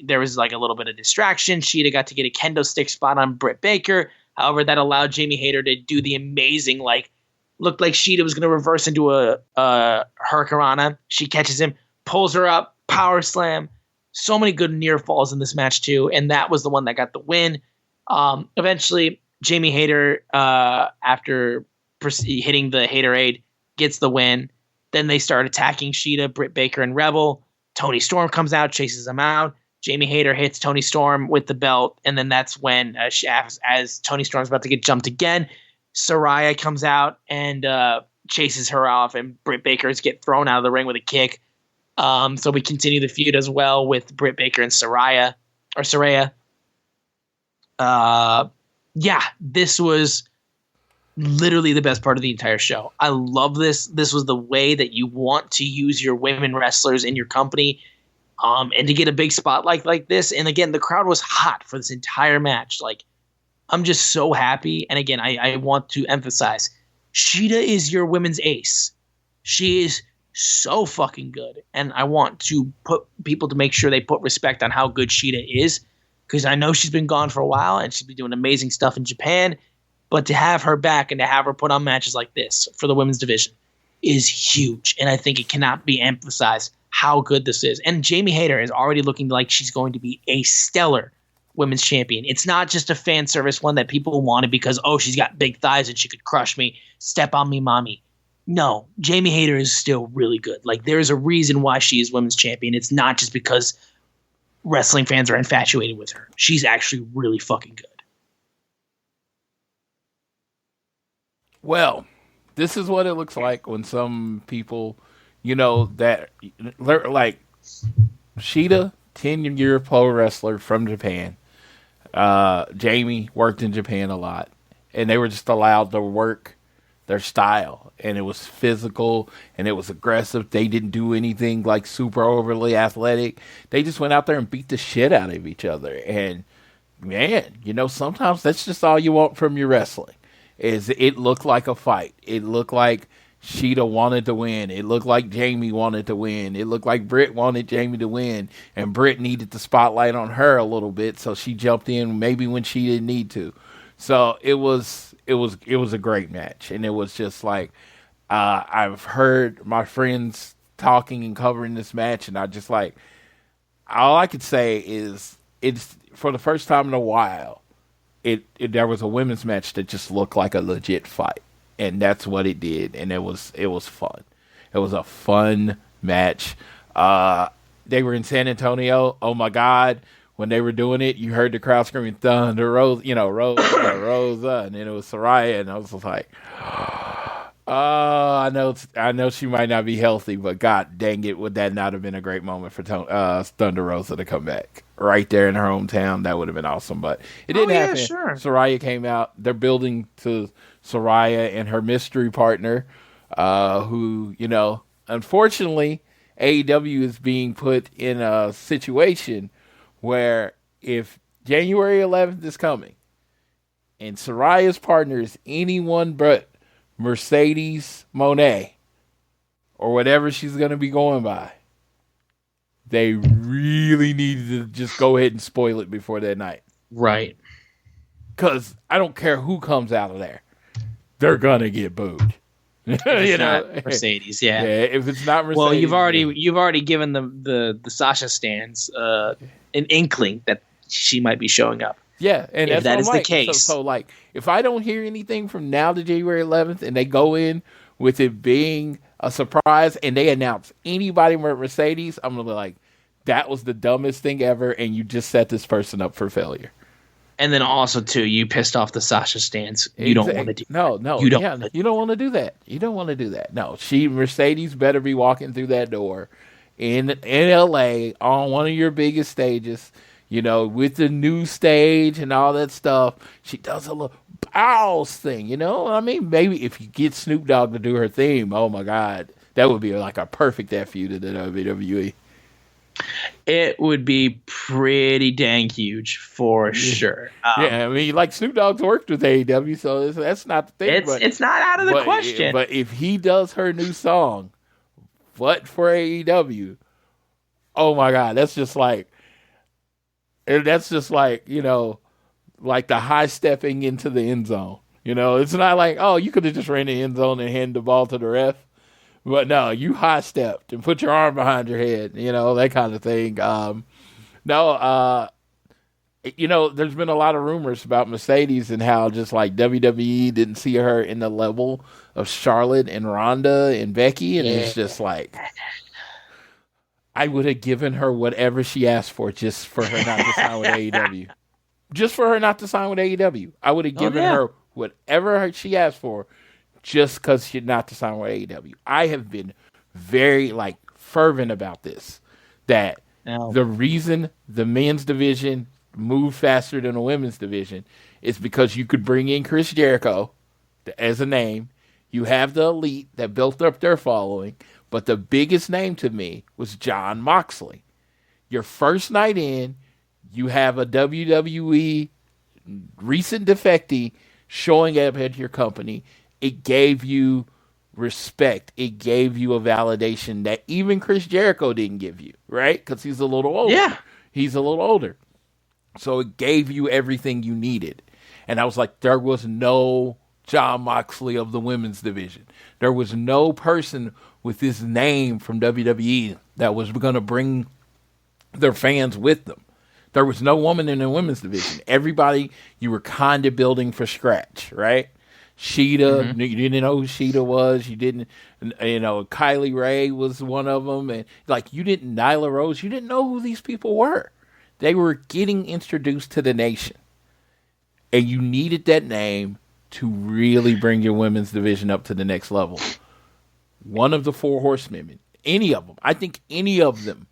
there was like a little bit of distraction. Sheeta got to get a kendo stick spot on Britt Baker. However, that allowed Jamie Hayter to do the amazing, looked like Sheeta was going to reverse into a Hurricanrana. She catches him, pulls her up, power slam. So many good near falls in this match too, and that was the one that got the win. Eventually, Jamie Hayter, after hitting the Haterade, gets the win. Then they start attacking Sheeta, Britt Baker, and Rebel. Toni Storm comes out, chases them out. Jamie Hayter hits Toni Storm with the belt, and then that's when, as Toni Storm's about to get jumped again, Saraya comes out and chases her off, and Britt Baker's get thrown out of the ring with a kick. So we continue the feud as well with Britt Baker and Saraya. This was literally the best part of the entire show. I love this. This was the way that you want to use your women wrestlers in your company, and to get a big spotlight like this. And again, the crowd was hot for this entire match. I'm just so happy. And again, I want to emphasize, Sheeta is your women's ace. She is so fucking good. And I want to put people to make sure they put respect on how good Sheeta is, because I know she's been gone for a while and she's been doing amazing stuff in Japan. But to have her back and to have her put on matches like this for the women's division is huge. And I think it cannot be emphasized how good this is. And Jamie Hayter is already looking like she's going to be a stellar women's champion. It's not just a fan service one that people wanted because, she's got big thighs and she could crush me. Step on me, mommy. No, Jamie Hayter is still really good. There's a reason why she is women's champion. It's not just because wrestling fans are infatuated with her. She's actually really fucking good. Well, this is what it looks like when some people, that like Sheeta, 10-year pro wrestler from Japan. Jamie worked in Japan a lot, and they were just allowed to work their style, and it was physical and it was aggressive. They didn't do anything like super overly athletic. They just went out there and beat the shit out of each other. And man, sometimes that's just all you want from your wrestling. Is it looked like a fight. It looked like Sheeta wanted to win. It looked like Jamie wanted to win. It looked like Britt wanted Jamie to win, and Britt needed the spotlight on her a little bit, so she jumped in maybe when she didn't need to. So it was a great match, and it was just I've heard my friends talking and covering this match, and all I could say is it's for the first time in a while. There was a women's match that just looked like a legit fight, and that's what it did, and it was fun. It was a fun match. They were in San Antonio. Oh my God, when they were doing it, you heard the crowd screaming "Thunder Rose," Rosa, and then it was Saraya, and I was just like, I know she might not be healthy, but God dang it, would that not have been a great moment for Thunder Rosa to come back right there in her hometown? That would have been awesome, but it didn't happen. Sure. Saraya came out. They're building to Saraya and her mystery partner, who, unfortunately, AEW is being put in a situation where if January 11th is coming and Saraya's partner is anyone but Mercedes Moné or whatever she's going to be going by, they really need to just go ahead and spoil it before that night. Right. Because I don't care who comes out of there. They're going to get booed. Not Mercedes, yeah. If it's not Mercedes. Well, you've already given the Sasha stands an inkling that she might be showing up. Yeah, and if that is the case. So, if I don't hear anything from now to January 11th, and they go in with it being a surprise, and they announce anybody but Mercedes, I'm gonna be like, that was the dumbest thing ever, and you just set this person up for failure. And then also too, you pissed off the Sasha stands. You don't want to do no, you don't want to do that. You don't want to do that. No, Mercedes better be walking through that door in LA on one of your biggest stages. With the new stage and all that stuff, she does a little bows thing, maybe if you get Snoop Dogg to do her theme, oh my God, that would be like a perfect FU to the WWE. It would be pretty dang huge for sure. Snoop Dogg's worked with AEW, so that's not the thing. It's not out of the question. But if he does her new song, But for AEW, oh my God, that's just like, like the high stepping into the end zone. It's not like, oh, you could have just ran the end zone and handed the ball to the ref. But no, you high stepped and put your arm behind your head, that kind of thing. There's been a lot of rumors about Mercedes and how just like WWE didn't see her in the level of Charlotte and Ronda and Becky. And it's just like, I would have given her whatever she asked for just for her not to sign with AEW. Just for her not to sign with AEW. I would have given her whatever she asked for just because she's not to sign with AEW. I have been very fervent about this. That the reason the men's division moved faster than the women's division is because you could bring in Chris Jericho as a name. You have the Elite that built up their following. But the biggest name to me was Jon Moxley. Your first night in, you have a WWE recent defectee showing up at your company. It gave you respect. It gave you a validation that even Chris Jericho didn't give you, right? Because he's a little older. Yeah. He's a little older. So it gave you everything you needed. And I was like, there was no Jon Moxley of the women's division. There was no person with this name from WWE that was going to bring their fans with them. There was no woman in the women's division. Everybody, you were kind of building from scratch, right? Sheeta, you didn't know who Sheeta was. You didn't, Kylie Ray was one of them. And Nyla Rose, you didn't know who these people were. They were getting introduced to the nation. And you needed that name to really bring your women's division up to the next level. One of the four horsewomen, any of them, I think any of them,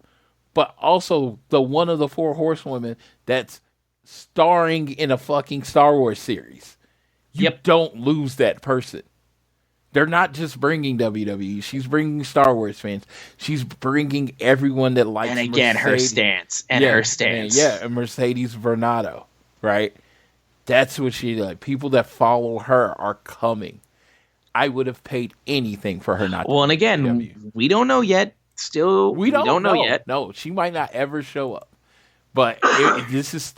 but also the one of the four horsewomen that's starring in a fucking Star Wars series. You don't lose that person. They're not just bringing WWE. She's bringing Star Wars fans. She's bringing everyone that likes Mercedes. And again, her stance. And Mercedes Vernado, right? That's what she like. People that follow her are coming. I would have paid anything for her not to. Well, and again, we don't know yet. Still, we don't know yet. No, she might not ever show up. But this is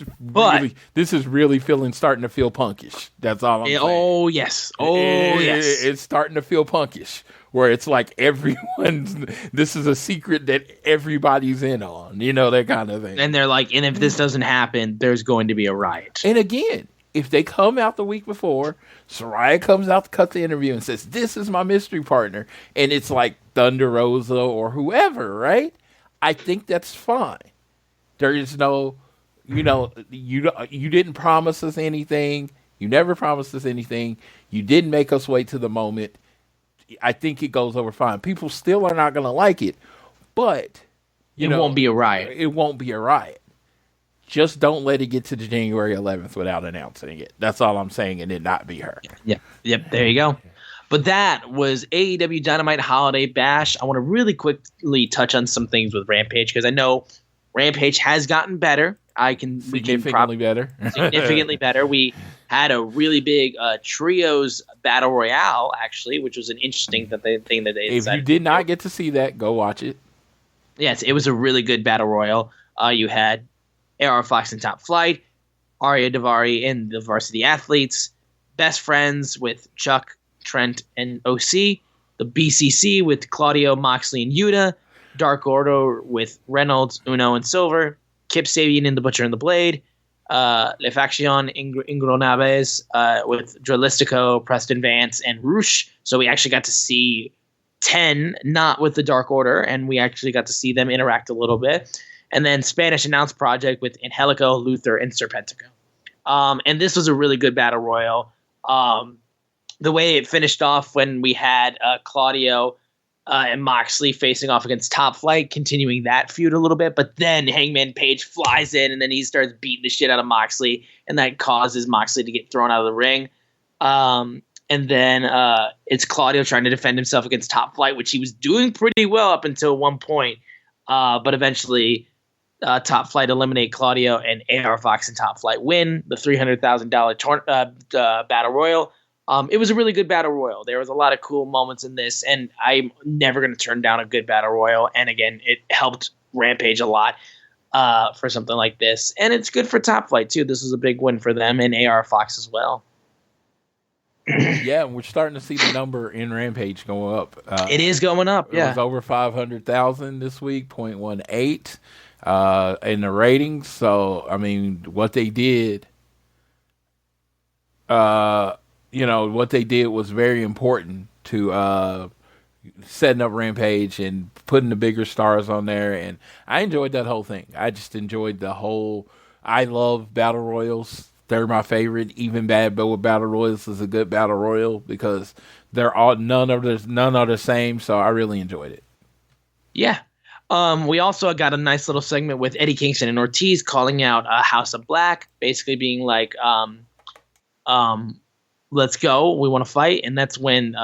really starting to feel punkish. That's all I'm saying. Oh yes, yes. It's starting to feel punkish, where it's like this is a secret that everybody's in on, that kind of thing. And they're like, and if this doesn't happen, there's going to be a riot. And again, if they come out the week before, Saraya comes out to cut the interview and says, "This is my mystery partner," and it's like Thunder Rosa or whoever, right? I think that's fine. There is no, you didn't promise us anything. You never promised us anything. You didn't make us wait to the moment. I think it goes over fine. People still are not going to like it, but it won't be a riot. It won't be a riot. Just don't let it get to the January 11th without announcing it. That's all I'm saying, and it not be her. Yep. There you go. But that was AEW Dynamite Holiday Bash. I want to really quickly touch on some things with Rampage because I know Rampage has gotten better. Significantly better. Significantly better. We had a really big trios battle royale, actually, which was an interesting thing that they decided. If you did not get to see that, go watch it. Yes, it was a really good battle royal. You had AR Fox and Top Flight, Arya Daivari and the Varsity Athletes, Best Friends with Chuck, Trent, and OC, the BCC with Claudio, Moxley, and Yuta, Dark Order with Reynolds, Uno, and Silver, Kip Sabian and the Butcher and the Blade, Le Faction Ingronables with Dralistico, Preston Vance, and Roosh. So we actually got to see 10, not with the Dark Order, and we actually got to see them interact a little bit. And then Spanish Announce Project with Angelico, Luther, and Serpentico. And this was a really good battle royal. The way it finished off when we had Claudio and Moxley facing off against Top Flight, continuing that feud a little bit. But then Hangman Page flies in, and then he starts beating the shit out of Moxley, and that causes Moxley to get thrown out of the ring. And then it's Claudio trying to defend himself against Top Flight, which he was doing pretty well up until one point. But eventually Top Flight eliminate Claudio, and AR Fox and Top Flight win the $300,000 battle royal. It was a really good battle royal. There was a lot of cool moments in this, and I'm never going to turn down a good battle royal. And again, it helped Rampage a lot for something like this, and it's good for Top Flight too. This was a big win for them and AR Fox as well. Yeah, we're starting to see the number in Rampage go up. It is going up. Yeah, it was over 500,000 this week, 0.18 in the ratings. So I mean, what they did. What they did was very important to setting up Rampage and putting the bigger stars on there. And I enjoyed that whole thing. I just enjoyed the whole. I love battle royals. They're my favorite. Even Bad Boy Battle Royals is a good battle royal because they're all none are the same. So I really enjoyed it. Yeah. We also got a nice little segment with Eddie Kingston and Ortiz calling out House of Black, basically being like, let's go. We want to fight. And that's when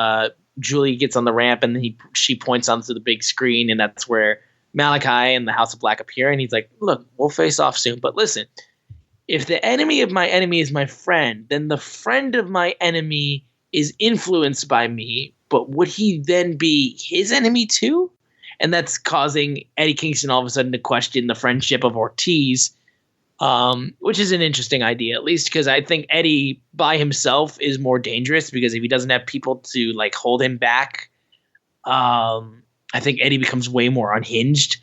Julie gets on the ramp and then she points onto the big screen. And that's where Malachi and the House of Black appear. And he's like, look, we'll face off soon. But listen, if the enemy of my enemy is my friend, then the friend of my enemy is influenced by me. But would he then be his enemy too? And that's causing Eddie Kingston all of a sudden to question the friendship of Ortiz. Which is an interesting idea, at least because I think Eddie by himself is more dangerous because if he doesn't have people to like hold him back, I think Eddie becomes way more unhinged.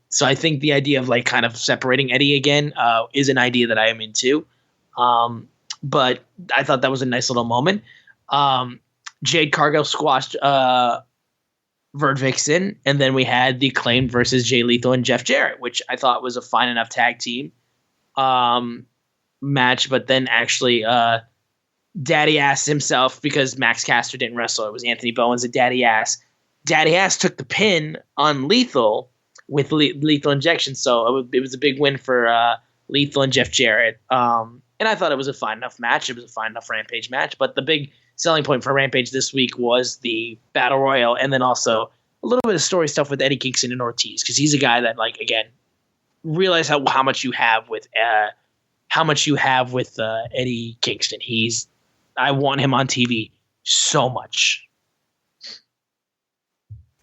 So I think the idea of like kind of separating Eddie again is an idea that I am into. But I thought that was a nice little moment. Jade Cargill squashed Vert Vixen, and then we had the Acclaimed versus Jay Lethal and Jeff Jarrett, which I thought was a fine enough tag team match. But then actually, Daddy Ass himself, because Max Caster didn't wrestle, it was Anthony Bowens and Daddy Ass. Daddy Ass took the pin on Lethal with lethal injection, so it was a big win for Lethal and Jeff Jarrett. And I thought it was a fine enough match. It was a fine enough Rampage match, but the big selling point for Rampage this week was the Battle Royal, and then also a little bit of story stuff with Eddie Kingston and Ortiz, because he's a guy that, like, again, realize how much you have with Eddie Kingston. I want him on TV so much.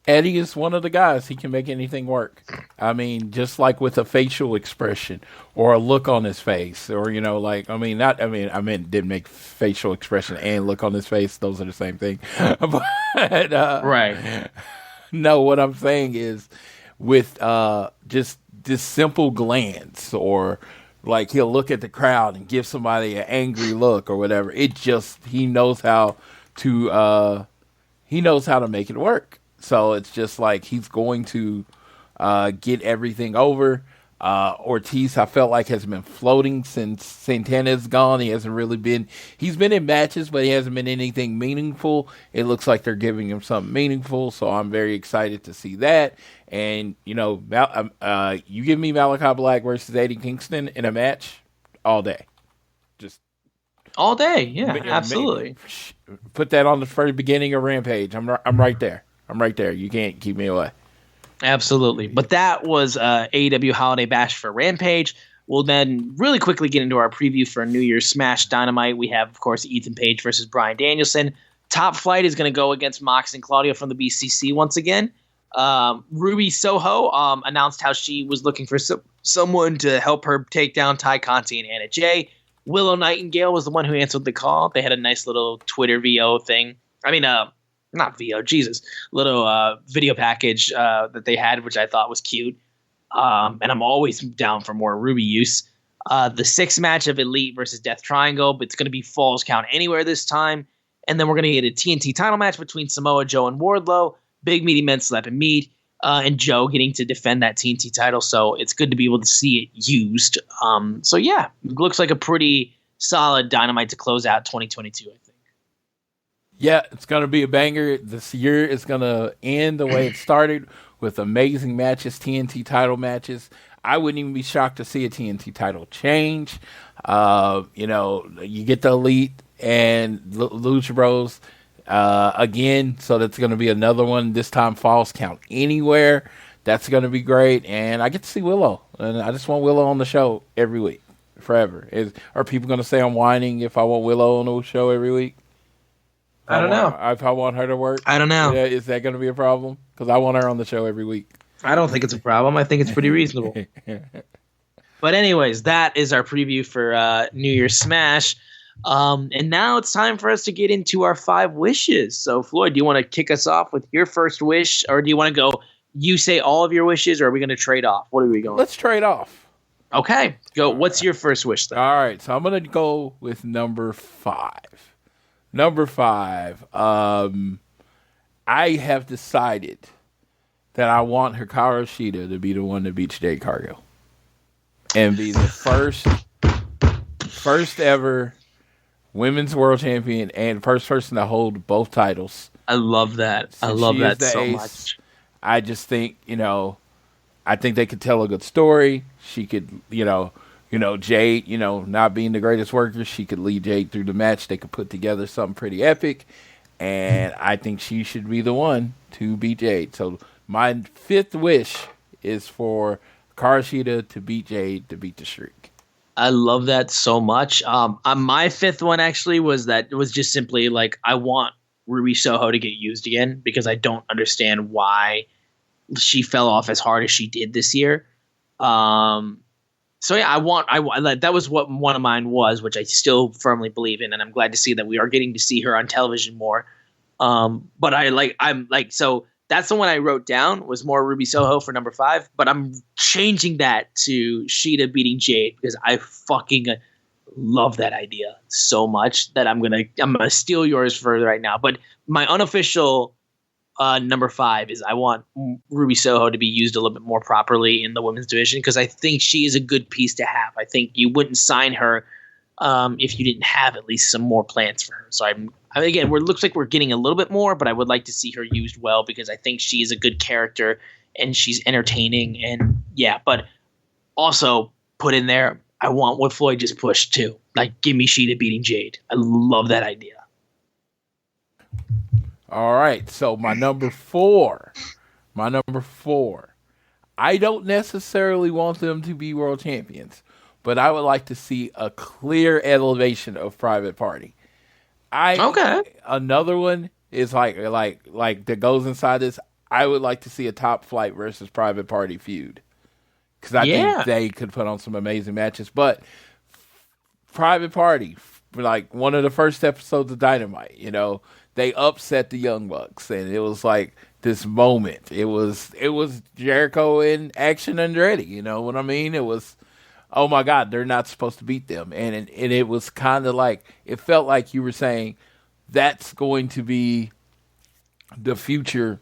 Eddie is one of the guys. He can make anything work. I mean, just like with a facial expression or a look on his face, or didn't make facial expression and look on his face. Those are the same thing. But, right. No, what I'm saying is with just this simple glance, or like he'll look at the crowd and give somebody an angry look or whatever. He knows how to make it work. So it's just like he's going to get everything over. Ortiz, I felt like, has been floating since Santana's gone. He's been in matches, but he hasn't been anything meaningful. It looks like they're giving him something meaningful, so I'm very excited to see that. And, you give me Malachi Black versus Eddie Kingston in a match all day. Just all day, yeah, absolutely. Put that on the very beginning of Rampage. I'm right there. I'm right there. You can't keep me away. Absolutely. But that was AEW Holiday Bash for Rampage. We'll then really quickly get into our preview for New Year's Smash Dynamite. We have, of course, Ethan Page versus Bryan Danielson. Top Flight is going to go against Mox and Claudio from the BCC once again. Ruby Soho announced how she was looking for someone to help her take down Ty Conti and Anna Jay. Willow Nightingale was the one who answered the call. They had a nice little Twitter VO thing. Not VO, Jesus. Little video package that they had, which I thought was cute. And I'm always down for more Ruby use. The 6th match of Elite versus Death Triangle, but it's going to be Falls Count Anywhere this time. And then we're going to get a TNT title match between Samoa Joe and Wardlow. Big Meaty Men Slap and Meat. And Joe getting to defend that TNT title. So it's good to be able to see it used. So yeah, it looks like a pretty solid Dynamite to close out 2022, I think. Yeah, it's going to be a banger. This year is going to end the way it started, with amazing matches, TNT title matches. I wouldn't even be shocked to see a TNT title change. You get the Elite and Lucha Bros again, so that's going to be another one. This time, Falls Count Anywhere. That's going to be great. And I get to see Willow. And I just want Willow on the show every week, forever. Are people going to say I'm whining if I want Willow on the show every week? I don't know. If I want her to work, I don't know. Yeah, is that going to be a problem? Because I want her on the show every week. I don't think it's a problem. I think it's pretty reasonable. But anyways, that is our preview for New Year's Smash. And now it's time for us to get into our 5 wishes. So, Floyd, do you want to kick us off with your first wish? Or do you want to go, you say all of your wishes, or are we going to trade off? What are we going? Let's trade off. Okay. Go. What's your first wish, then? All right. So I'm going to go with number 5. Number 5. I have decided that I want Hikaru Shida to be the one that beats Jade Cargill. And be the first ever women's world champion and first person to hold both titles. I love that. I love that so much. I just think, I think they could tell a good story. She could, Jade, not being the greatest worker, she could lead Jade through the match. They could put together something pretty epic. And I think she should be the one to beat Jade. So my 5th wish is for Hikaru Shida to beat Jade, to beat the streak. I love that so much. My 5th one actually was just simply like, I want Ruby Soho to get used again, because I don't understand why she fell off as hard as she did this year. So yeah, that was what one of mine was, which I still firmly believe in, and I'm glad to see that we are getting to see her on television more. So that's the one I wrote down, was more Ruby Soho for number 5, but I'm changing that to Shida beating Jade, because I fucking love that idea so much that I'm gonna steal yours for right now. But my unofficial number 5 is I want Ruby Soho to be used a little bit more properly in the women's division, because I think she is a good piece to have. I think you wouldn't sign her if you didn't have at least some more plans for her. So again, it looks like we're getting a little bit more, but I would like to see her used well, because I think she is a good character and she's entertaining. And yeah, but also put in there, I want what Floyd just pushed too. Like, give me Shida beating Jade. I love that idea. All right, so my number 4. I don't necessarily want them to be world champions, but I would like to see a clear elevation of Private Party. Another one is like that goes inside this. I would like to see a Top Flight versus Private Party feud, because I think they could put on some amazing matches. But Private Party, like one of the first episodes of Dynamite, they upset the Young Bucks, and it was like this moment. It was Jericho in Action Andretti. You know what I mean? It was, oh my God, they're not supposed to beat them, and it was kind of like, it felt like you were saying that's going to be the future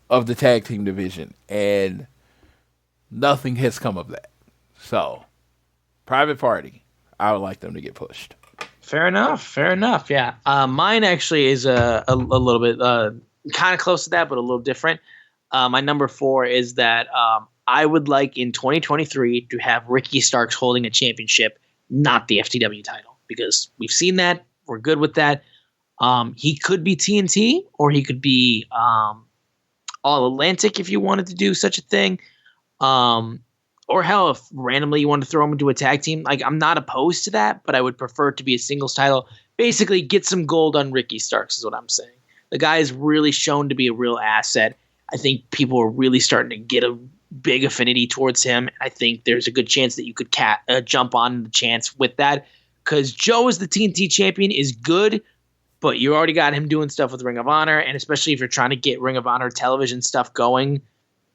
of the tag team division, and nothing has come of that. So, Private Party, I would like them to get pushed. Fair enough. Yeah. Mine actually is a little bit kind of close to that, but a little different. My number 4 is that I would like in 2023 to have Ricky Starks holding a championship, not the FTW title, because we've seen that. We're good with that. He could be TNT, or he could be All Atlantic if you wanted to do such a thing. Or hell, if randomly you want to throw him into a tag team, like, I'm not opposed to that, but I would prefer it to be a singles title. Basically, get some gold on Ricky Starks is what I'm saying. The guy is really shown to be a real asset. I think people are really starting to get a big affinity towards him. I think there's a good chance that you could jump on the chance with that, because Joe as the TNT champion is good, but you already got him doing stuff with Ring of Honor, and especially if you're trying to get Ring of Honor television stuff going,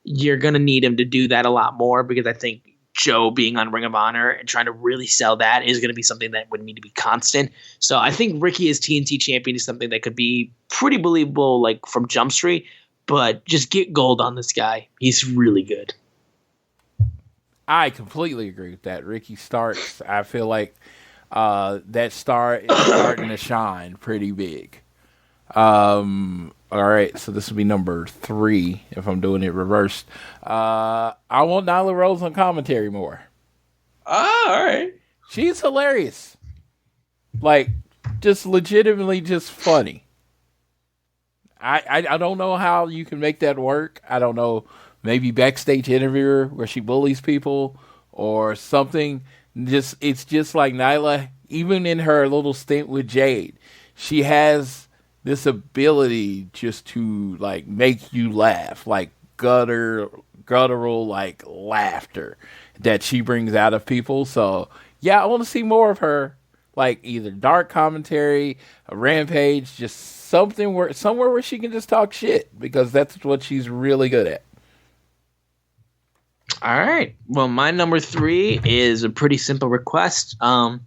you're going to need him to do that a lot more, because I think Joe being on Ring of Honor and trying to really sell that is going to be something that would need to be constant. So I think Ricky as TNT champion is something that could be pretty believable, like from Jump Street, but just get gold on this guy. He's really good. I completely agree with that. Ricky Starks, I feel like that star is starting to shine pretty big. All right, so this will be number 3 if I'm doing it reversed. I want Nyla Rose on commentary more. All right. She's hilarious. Like, just legitimately just funny. I don't know how you can make that work. I don't know. Maybe backstage interviewer where she bullies people or something. It's just like Nyla, even in her little stint with Jade, she has this ability just to like make you laugh, like guttural like laughter that she brings out of people. So yeah, I want to see more of her, like either dark commentary, a Rampage, just somewhere where she can just talk shit, because that's what she's really good at. All right. Well, my number 3 is a pretty simple request. I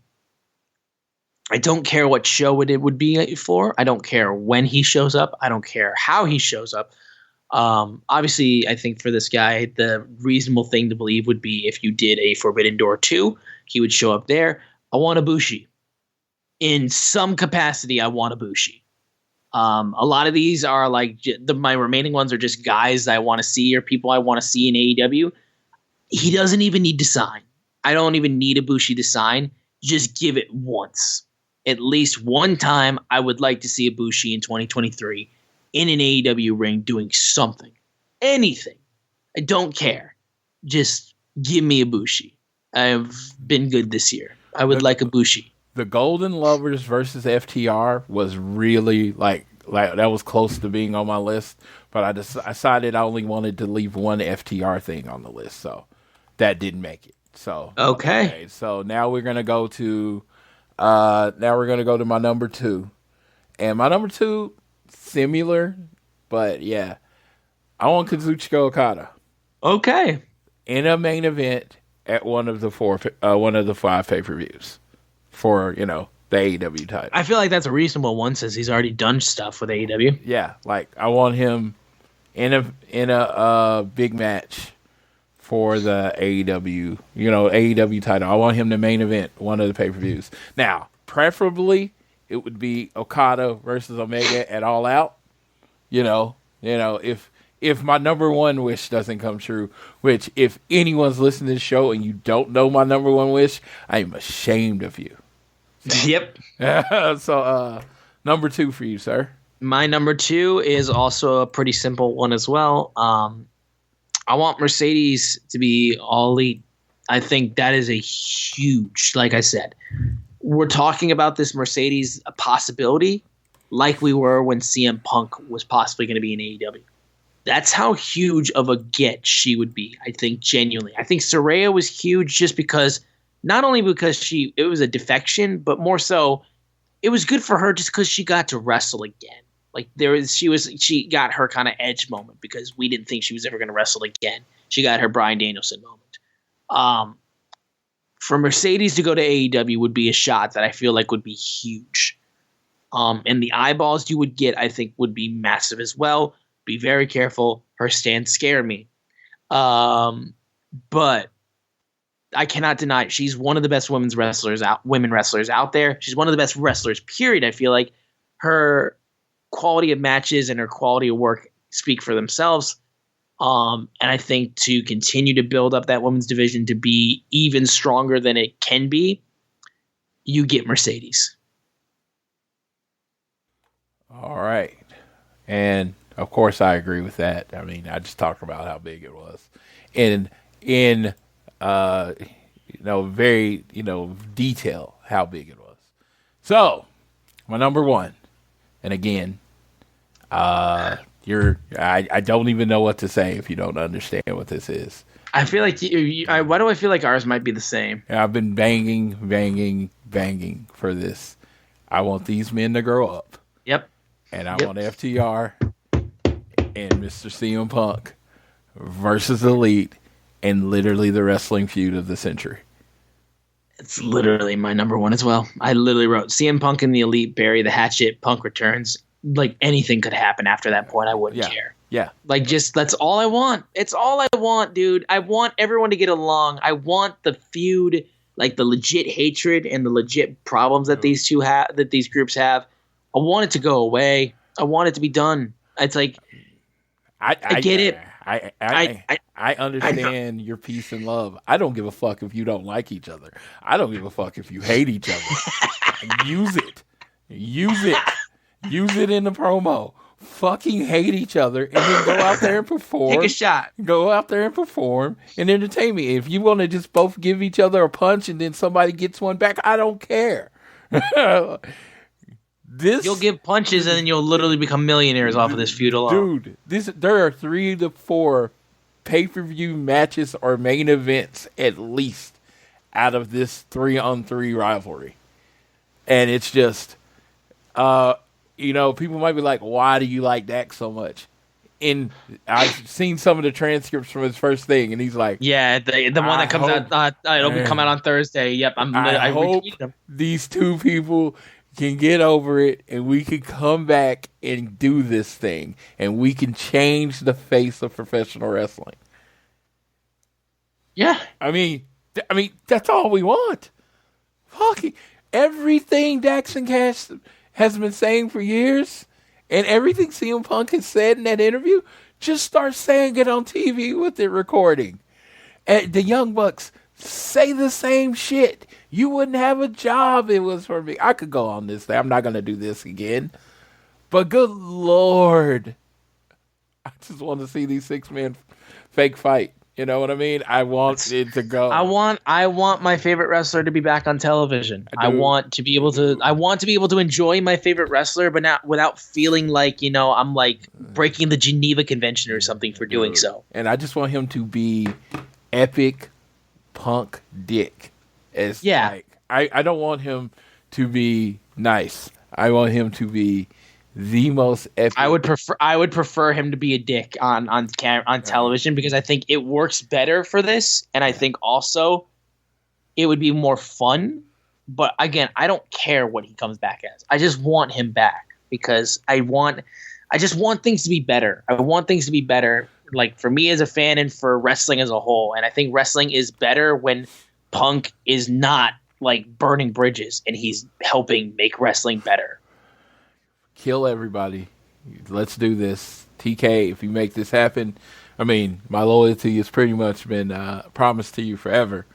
don't care what show it would be for. I don't care when he shows up. I don't care how he shows up. Obviously, I think for this guy, the reasonable thing to believe would be if you did a Forbidden Door 2, he would show up there. I want Ibushi. In some capacity, I want Ibushi. A lot of these are like my remaining ones are just guys I want to see or people I want to see in AEW. He doesn't even need to sign. I don't even need Ibushi to sign. Just give it once. At least one time, I would like to see Ibushi in 2023 in an AEW ring doing something. Anything. I don't care. Just give me Ibushi. I've been good this year. I would like Ibushi. The Golden Lovers versus FTR was really like that was close to being on my list, but I decided I only wanted to leave one FTR thing on the list, so that didn't make it. So okay. So now we're gonna go to my number 2, and my number 2 similar, but yeah, I want Kazuchika Okada. Okay. In a main event at one of the 5 pay-per-views for, the AEW title. I feel like that's a reasonable one since he's already done stuff with AEW. Yeah, like I want him in a big match for the AEW title. I want him to main event one of the pay-per-views. Now, preferably it would be Okada versus Omega at All Out. If my number one wish doesn't come true, which if anyone's listening to the show and you don't know my number one wish, I am ashamed of you. Yep. So, number 2 for you, sir. My number 2 is also a pretty simple one as well. I want Mercedes to be All Elite. I think that is a huge, like I said, we're talking about this Mercedes a possibility like we were when CM Punk was possibly going to be in AEW. That's how huge of a get she would be, I think, genuinely. I think Saraya was huge just because, not only because it was a defection, but more so, it was good for her just because she got to wrestle again. Like she got her kind of edge moment because we didn't think she was ever going to wrestle again. She got her Bryan Danielson moment. For Mercedes to go to AEW would be a shot that I feel like would be huge. And the eyeballs you would get, I think, would be massive as well. Be very careful. Her stance scare me. But I cannot deny it. She's one of the best women wrestlers out there. She's one of the best wrestlers, period. I feel like her quality of matches and her quality of work speak for themselves. And I think to continue to build up that women's division to be even stronger than it can be, you get Mercedes. All right. And of course I agree with that. I mean, I just talked about how big it was. And in very, detail how big it was. So, my number 1. And again, I don't even know what to say if you don't understand what this is. I feel like why do I feel like ours might be the same? I've been banging for this. I want these men to grow up. Yep. And I want FTR and Mr. CM Punk versus Elite and literally the wrestling feud of the century. It's literally my number 1 as well. I literally wrote CM Punk and the Elite bury the hatchet, Punk returns. Like anything could happen after that point. I wouldn't care. Yeah. Like that's all I want. It's all I want, dude. I want everyone to get along. I want the feud, like the legit hatred and the legit problems that these groups have. I want it to go away. I want it to be done. It's like I get it. I understand your peace and love. I don't give a fuck if you don't like each other. I don't give a fuck if you hate each other. Use it. Use it in the promo. Fucking hate each other and then go out there and perform. Take a shot. Go out there and perform and entertain me. If you want to just both give each other a punch and then somebody gets one back, I don't care. You'll give punches and then you'll literally become millionaires off of this feud alone. Dude, there are 3 to 4 pay-per-view matches or main events at least out of this 3-on-3 rivalry. And it's just, people might be like, why do you like Dak so much? And I've seen some of the transcripts from his first thing, and he's like, "Yeah, the one that comes out, it'll come out on Thursday." Yep, I hope them. These 2 people can get over it, and we can come back and do this thing, and we can change the face of professional wrestling. Yeah, I mean, that's all we want. Fucking everything Daxon Cash has been saying for years. And everything CM Punk has said in that interview, just start saying it on TV with it recording. And the Young Bucks say the same shit. You wouldn't have a job if it was for me. I could go on this thing. I'm not going to do this again. But good Lord. I just want to see these 6-man fake fight. You know what I mean? I want it to go. I want my favorite wrestler to be back on television. I want to be able to enjoy my favorite wrestler, but not without feeling like, I'm like breaking the Geneva Convention or something for doing so. And I just want him to be epic Punk Dick. I don't want him to be nice. I want him to be the most epic. I would prefer him to be a dick on television because I think it works better for this, and I think also it would be more fun. But again, I don't care what he comes back as. I just want him back because I just want things to be better. I want things to be better, like for me as a fan and for wrestling as a whole. And I think wrestling is better when Punk is not like burning bridges and he's helping make wrestling better. Kill everybody. Let's do this. TK, if you make this happen, my loyalty has pretty much been promised to you forever.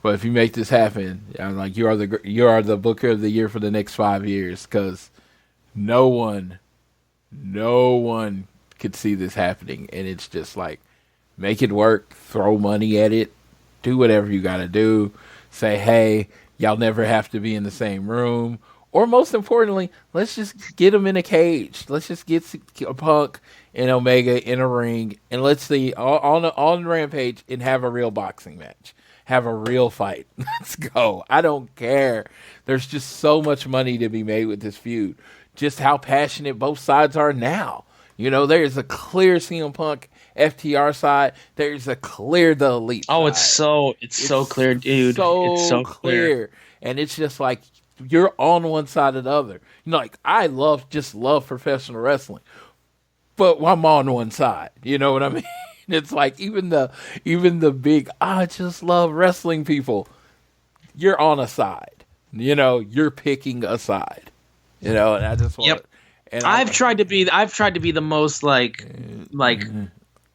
But if you make this happen, I'm like, you are the Booker of the Year for the next 5 years, because no one could see this happening. And it's just like, make it work, throw money at it, do whatever you got to do. Say, hey, y'all never have to be in the same room. Or most importantly, let's just get them in a cage. Let's just get Punk and Omega in a ring, and let's see on Rampage and have a real boxing match. Have a real fight. Let's go. I don't care. There's just so much money to be made with this feud. Just how passionate both sides are now. There's a clear CM Punk FTR side. There's a clear the Elite side. Oh, it's so clear, dude. It's so clear. And it's just like, you're on one side or the other. I love professional wrestling, but I'm on one side. You know what I mean? It's like even the big, I just love wrestling people. You're on a side. You're picking a side. And I just want. Yep. And I've tried to be the most like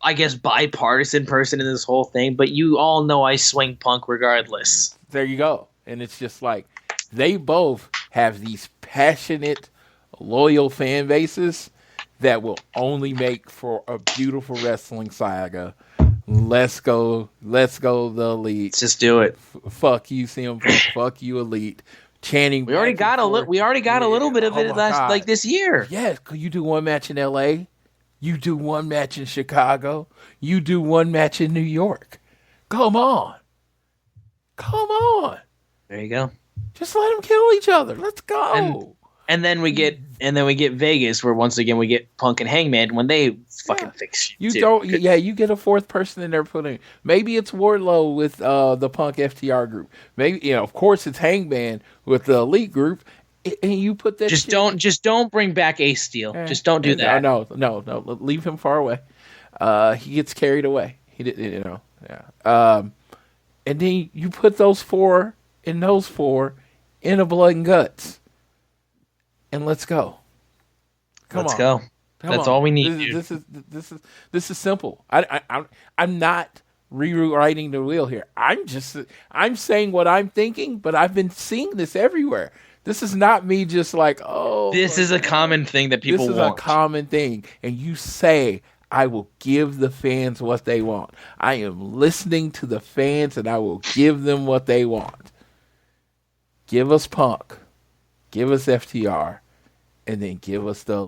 I guess bipartisan person in this whole thing, but you all know I swing Punk regardless. There you go. And it's just like, they both have these passionate, loyal fan bases that will only make for a beautiful wrestling saga. Let's go, the Elite. Let's just do it. Fuck you, CM Punk. Fuck you, Elite. Chanting. We already got a little bit of it this year. Yeah, you do one match in LA, you do one match in Chicago, you do one match in New York. Come on. There you go. Just let them kill each other. Let's go. And then we get Vegas, where once again we get Punk and Hangman when they fucking fix shit. You get a fourth person in there putting. Maybe it's Wardlow with the Punk FTR group. Maybe of course it's Hangman with the Elite group. And you put that. Just don't bring back Ace Steel. Just don't do that. No. Leave him far away. He gets carried away. He did. Yeah. And then you put those four in a blood and guts. And let's go. Let's go. That's all we need. This is simple. I'm not rewriting the wheel here. I'm saying what I'm thinking, but I've been seeing this everywhere. This is not me just like, oh. This is a common thing that people want. This is a common thing. And you say, I will give the fans what they want. I am listening to the fans and I will give them what they want. Give us Punk. Give us FTR. and then give us the.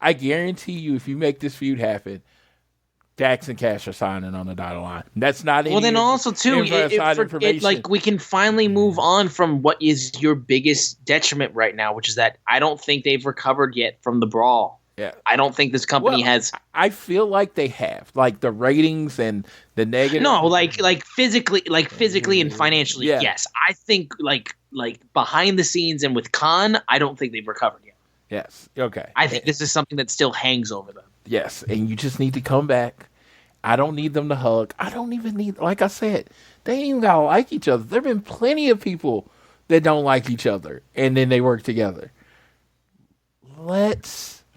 I guarantee you, if you make this feud happen, Dax and Cash are signing on the dotted line. That's not well. Then also too, information. we can finally move on from what is your biggest detriment right now, which is that I don't think they've recovered yet from the brawl. Yeah, I don't think this company has. I feel like they have, like the ratings and the negative. No, like physically and financially. Yeah. Yes, I think like behind the scenes and with Khan, I don't think they've recovered yet. Yes. Okay. I think this is something that still hangs over them. Yes, and you just need to come back. I don't need them to hug. I don't even need, like I said, they ain't even gotta like each other. There have been plenty of people that don't like each other, and then they work together.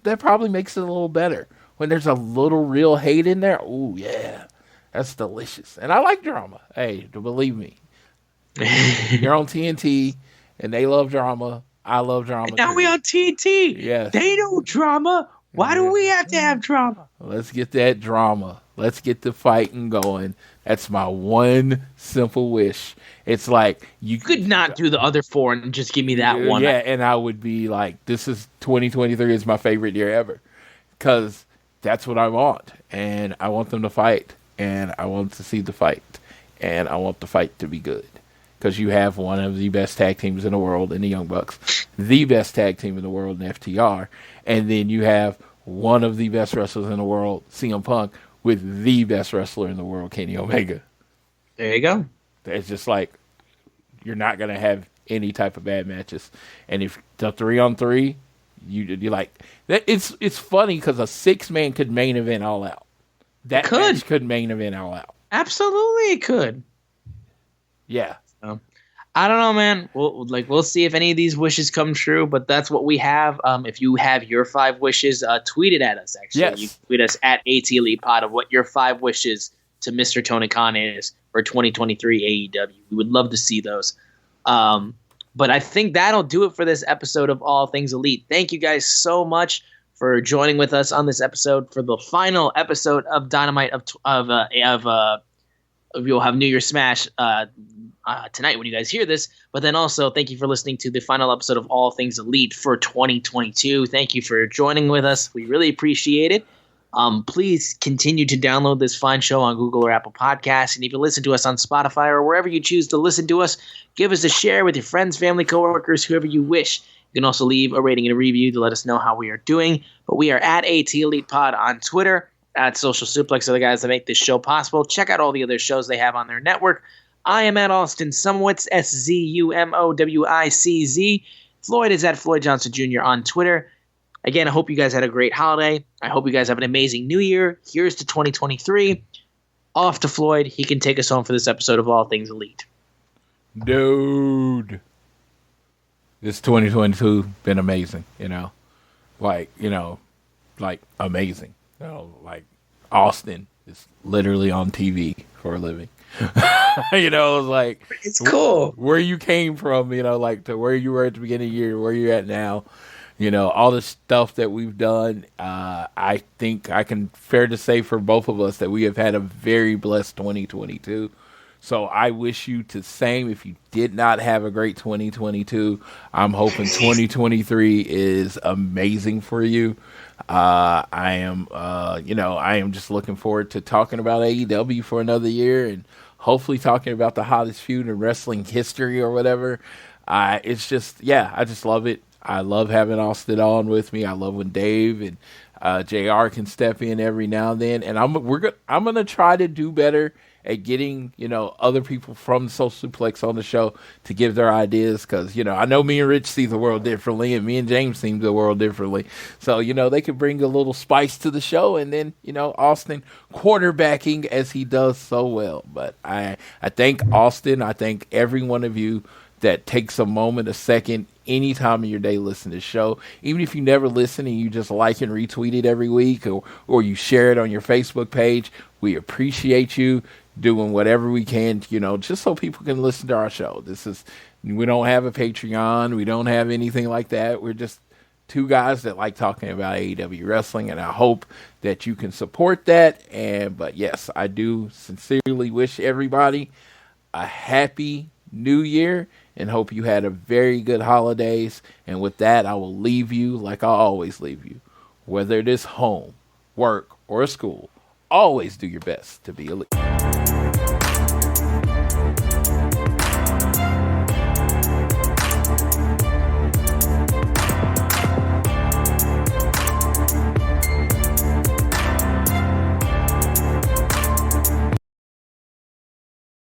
That probably makes it a little better. When there's a little real hate in there, oh yeah, that's delicious. And I like drama. Hey, believe me. You're on TNT, and they love drama. I love drama. And now we on TNT. Yes. They know drama. Why do we have to have drama? Let's get that drama. Let's get the fighting going. That's my one simple wish. It's like you could not do the other four and just give me that one. Yeah, and I would be like, this is 2023 is my favorite year ever. Because that's what I want. And I want them to fight. And I want to see the fight. And I want the fight to be good. Because you have one of the best tag teams in the world in the Young Bucks. The best tag team in the world in FTR. And then you have one of the best wrestlers in the world, CM Punk, with the best wrestler in the world, Kenny Omega. There you go. It's just like, you're not going to have any type of bad matches. And if the 3-on-3, you like, it's funny because a 6-man could main event All Out. That match could main event All Out. Absolutely, it could. Yeah. I don't know, man. We'll see if any of these wishes come true, but that's what we have. If you have your 5 wishes, tweet it at us, actually. Yes. You tweet us at ATElitePod of what your 5 wishes to Mr. Tony Khan is for 2023 AEW. We would love to see those. But I think that'll do it for this episode of All Things Elite. Thank you guys so much for joining with us on this episode for the final episode of Dynamite we'll have New Year's Smash tonight when you guys hear this. But then also, thank you for listening to the final episode of All Things Elite for 2022. Thank you for joining with us. We really appreciate it. Please continue to download this fine show on Google or Apple Podcasts. And if you listen to us on Spotify or wherever you choose to listen to us, give us a share with your friends, family, coworkers, whoever you wish. You can also leave a rating and a review to let us know how we are doing. But we are at ATElitePod on Twitter, at Social Suplex are the guys that make this show possible. Check out all the other shows they have on their network. I am at Austin Sumwitz, SZUMOWICZ. Floyd is at Floyd Johnson Jr. on Twitter. Again, I hope you guys had a great holiday. I hope you guys have an amazing new year. Here's to 2023. Off to Floyd. He can take us home for this episode of All Things Elite. Dude. This 2022 been amazing, like amazing. Like Austin is literally on TV for a living. Like it's cool. Where you came from, to where you were at the beginning of the year, where you're at now, all the stuff that we've done. I think I can fair to say for both of us that we have had a very blessed 2022. So I wish you the same. If you did not have a great 2022, I'm hoping 2023 is amazing for you. I am just looking forward to talking about AEW for another year and hopefully talking about the hottest feud in wrestling history or whatever. I just love it. I love having Austin on with me. I love when Dave and JR can step in every now and then. And I'm going to try to do better at getting, other people from Social Suplex on the show to give their ideas. Because, I know me and Rich see the world differently and me and James see the world differently. So, they could bring a little spice to the show. And then, Austin quarterbacking as he does so well. But I thank Austin. I thank every one of you that takes a moment, a second, any time of your day listen to the show. Even if you never listen and you just like and retweet it every week or you share it on your Facebook page, we appreciate you doing whatever we can, just so people can listen to our show. We don't have a Patreon. We don't have anything like that. We're just two guys that like talking about AEW wrestling, and I hope that you can support that. But yes, I do sincerely wish everybody a happy new year, and hope you had a very good holidays. And with that, I will leave you like I always leave you. Whether it is home, work, or school, always do your best to be elite.